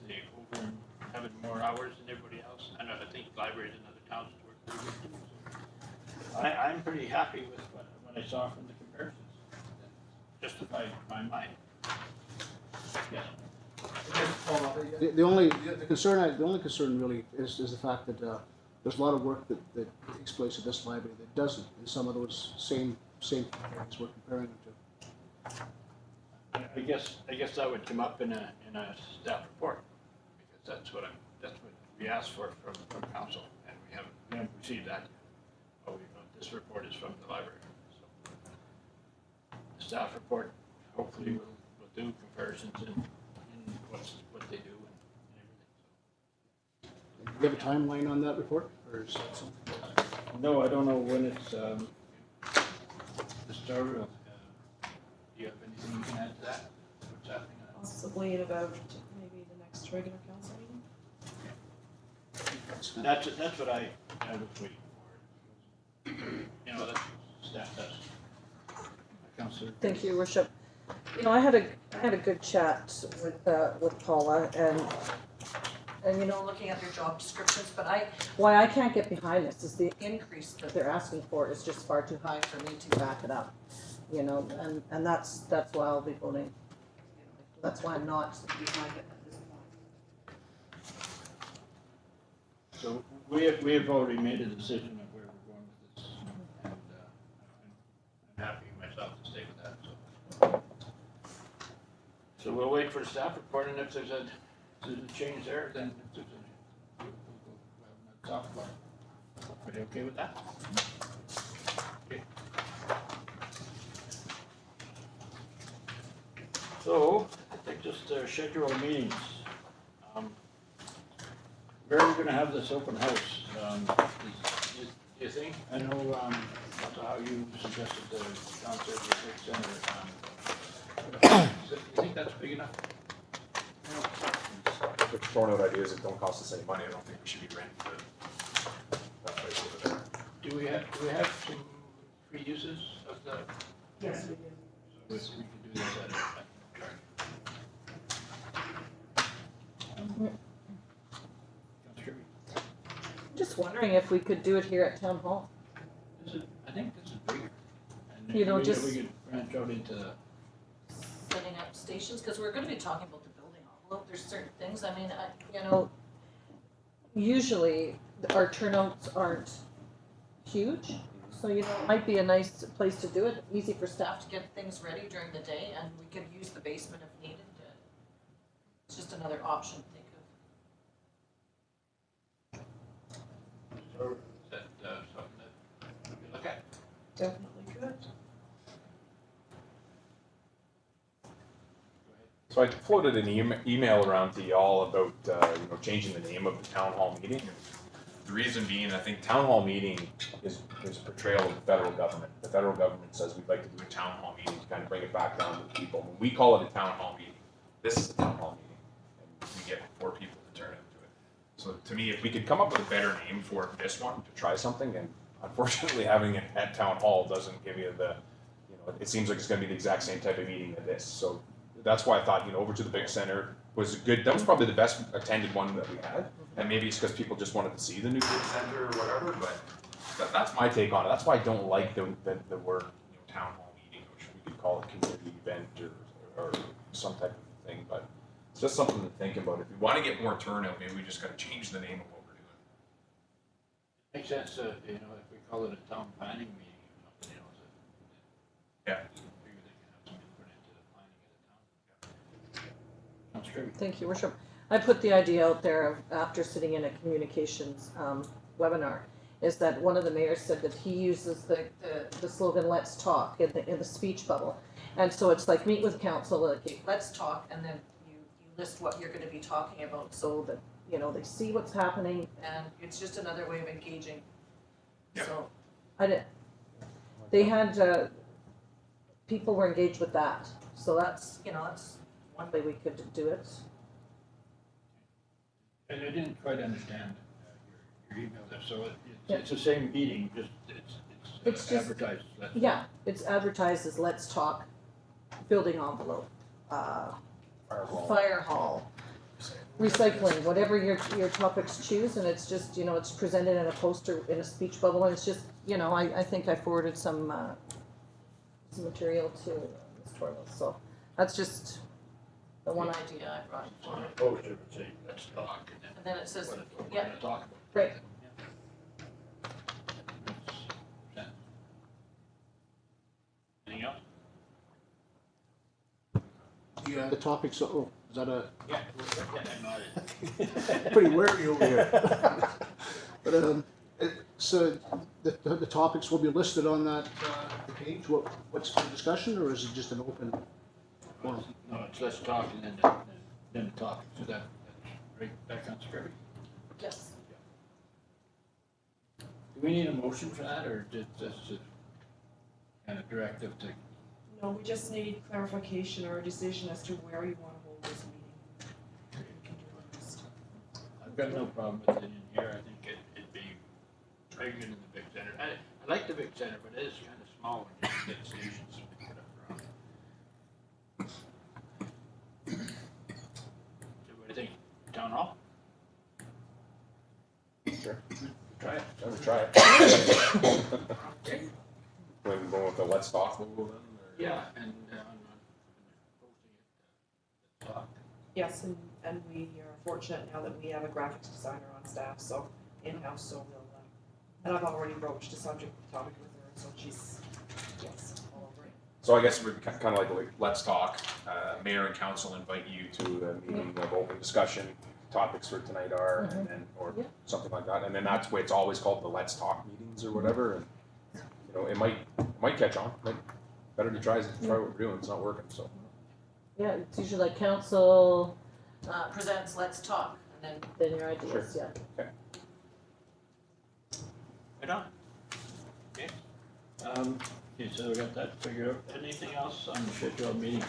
they over and having more hours than everybody else. I think libraries in other towns work pretty good too. So I'm pretty happy with what I saw from the comparisons. That justified my mind. Yes. The only concern really is the fact that there's a lot of work that takes place at this library that doesn't in some of those same areas we're comparing them to. I guess that would come up in a staff report, because that's what we asked for from council, and we haven't received that. This report is from the library. So the staff report hopefully will do comparisons in what they do and everything. Do you have a timeline on that report, or is that something? No, I don't know when it's the start of. Do you have anything you can add to that? What's happening? Possibly in about maybe the next regular council meeting. That's what I was waiting for. That's staff does. Councillor. Thank you, Worship. I had a good chat with Paula and looking at their job descriptions, but why I can't get behind this is the increase that they're asking for is just far too high for me to back it up. And that's why I'll be voting. That's why I'm not behind it at this point. So we have already made a decision of where we're going with this, and I'm happy myself to stay with that. So we'll wait for the staff report, and if there's a change there, then if there's we'll talk about it. Are you okay with that? Okay. So I think just schedule meetings. Where are we going to have this open house? Do you think? I know how you suggested the downstairs research center. Do you think that's big enough? If we're throwing out ideas that don't cost us any money, I don't think we should be renting that place over there. Do we have some free uses of the? Yes, we do. So we can do this at charge. just wondering if we could do it here at Town Hall. I think this is bigger. And You know, we just- could branch out into, Setting up stations, because we're gonna be talking about the building envelope, there's certain things, I mean, you know, usually our turnouts aren't huge, so you know, it might be a nice place to do it, easy for staff to get things ready during the day, and we could use the basement if needed. It's just another option to think of. is that something that we could look at? Definitely could. So I floated an email around to y'all about, changing the name of the town hall meeting. The reason being, I think town hall meeting is a portrayal of the federal government. The federal government says we'd like to do a town hall meeting to kind of bring it back down to the people. When we call it a town hall meeting, this is a town hall meeting, and we get 4 people to turn into it. So to me, if we could come up with a better name for this one to try something, and unfortunately having it at town hall doesn't give you the, it seems like it's going to be the exact same type of meeting that this. So that's why I thought, over to the big center was good. That was probably the best attended one that we had. And maybe it's because people just wanted to see the new big center or whatever, but that's my take on it. That's why I don't like the word, town hall meeting, or we could call it community event or some type of thing, but it's just something to think about. If we want to get more turnout, maybe we just got to change the name of what we're doing. Makes sense, if we call it a town planning meeting or something, Yeah. Figure they can have some input into the planning of the town. Sounds great. Thank you, Worship. I put the idea out there of, after sitting in a communications webinar, is that one of the mayors said that he uses the slogan, let's talk, in the speech bubble. And so it's like, meet with council, like, let's talk, and then you list what you're gonna be talking about, so that, they see what's happening, and it's just another way of engaging. Yeah. So, they had, people were engaged with that, so that's one way we could do it. And I didn't quite understand your email there, so it's the same meeting, just It's it's just- advertised. Yeah, it's advertised as Let's Talk, building envelope, fire hall, recycling, whatever your topics choose, and it's just, it's presented in a poster, in a speech bubble, and it's just, I think I forwarded some material to Ms. Torvalds, so that's just the one idea I brought On forward. a poster, it would say, let's talk, and And then it says, what we're yeah, gonna talk about. right. Makes sense. Anything else? The topics, is that a, Yeah, I nodded. pretty wary over here. But, so the topics will be listed on that page, what's for discussion, or is it just an open forum? No, it's let's talk and then talk, so that's right, that counts for everything. Yes. Do we need a motion for that, or just a kind of directive to, No, we just need clarification or a decision as to where you wanna hold this meeting. We can do the rest. I've got no problem with it in here, I think it'd be bigger than the big center. I like the big center, but it is kind of small when you get stations to pick it up around. So what do you think, town hall? Sure. Try it. Never try it. When we go with the let's talk logo then? or- Yeah, and I'm posting it, let's talk. Yes, and we are fortunate now that we have a graphics designer on staff, so in-house, so we'll, and I've already broached the topic with her, so she's, yes, all over it. So I guess we're kind of like let's talk. Mayor and council invite you to a meeting of open discussion. Topics for tonight are, and then Yeah. something like that. And then that's why it's always called the let's talk meetings or whatever. And it might catch on. Like, better to try what we're doing. It's not working. So Yeah, it's usually like council presents Let's Talk, and then your ideas, yeah. Right on. Okay. Okay, so we got that figured out. Anything else on the scheduled meetings?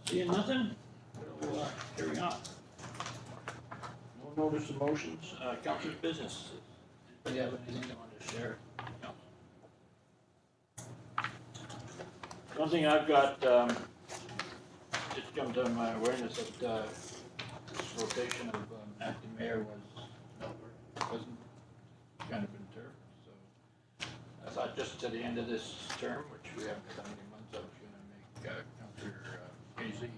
Seeing nothing, we'll carry on. No notice of motions, council's business. Anybody have anything they want to share? No. One thing I've got, just come to my awareness that this rotation of acting mayor wasn't kind of interred. So I thought just to the end of this term, which we haven't got many months, I was going to make Councillor Casey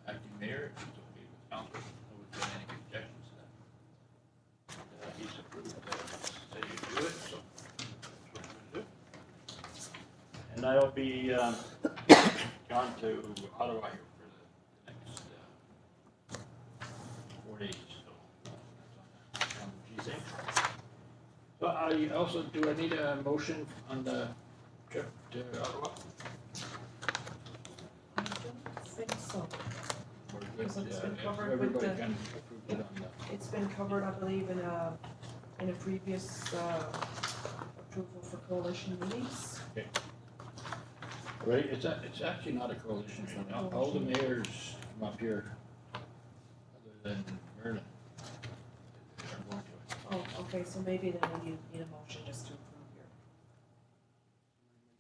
acting mayor. If it's okay with council, no one's got any objections to that. He's approved say you do it, so that's what I'm going to do. And I'll be gone to Ottawa here for the next 4 days, so that's on the G thing. So I also, do I need a motion on the trip to Ottawa? I don't think so. Or is Because it's been it, covered with everybody the- kind of approved it on the? It's been covered, I believe, in a previous, approval for coalition meetings. Right, it's actually not a coalition, thing. All the mayors from up here, other than Merlin, are going to it. Oh, okay, so maybe then we need a motion just to approve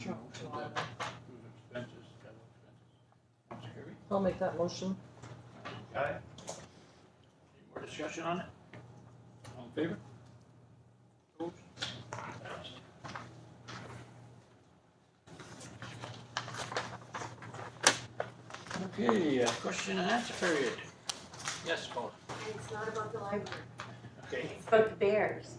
your trip to Ottawa. Whose expenses, travel expenses. Councilor Kirby? I'll make that motion. Got it? Any more discussion on it? All in favor? Opposed? Passed. Okay, question and answer period. Yes, Paul. It's not about the library, Okay. it's about the bears.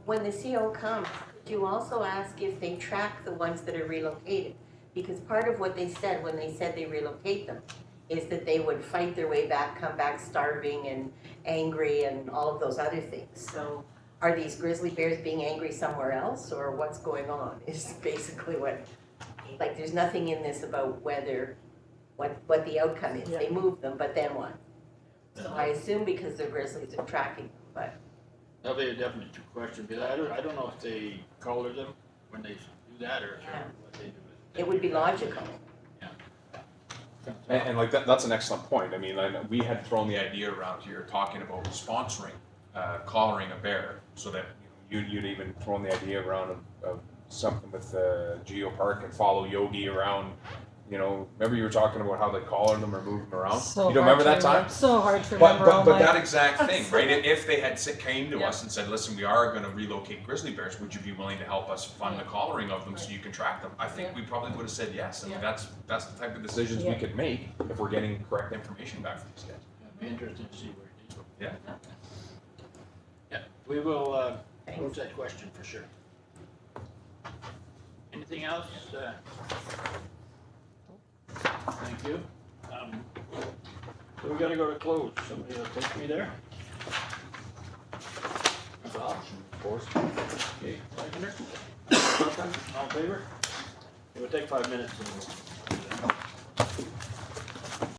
When the CO comes, could you also ask if they track the ones that are relocated? Because part of what they said when they said they relocate them is that they would fight their way back, come back starving and angry and all of those other things. So are these grizzly bears being angry somewhere else, or what's going on is basically what, like, there's nothing in this about whether, what the outcome is. They move them, but then what? So I assume because the grizzlies are tracking them, but That'll be a definite question, because I don't know if they collar them when they do that, or Yeah. what they do. it would be logical. And like that's an excellent point. I mean, we had thrown the idea around here talking about sponsoring, collaring a bear, so that you'd even thrown the idea around of something with Geo Park and follow Yogi around. You know, remember you were talking about how they collar them or move them around? So You don't hard remember to that time? So hard to remember all But my. that exact thing, right? If they had came to Yeah. us and said, listen, we are gonna relocate grizzly bears, would you be willing to help us fund the collaring of them so you can track them? I think Yeah. we probably would have said yes. I mean, Yeah. that's the type of decisions we Yeah. could make if we're getting correct information back from these guys. It'd be interesting to see where it is. Yeah. Yeah, we will pose that question for sure. Anything else? Thank you. So we gotta go to close. Somebody will take me there? That's all. Okay, 500? All in favor? It will take 5 minutes and we'll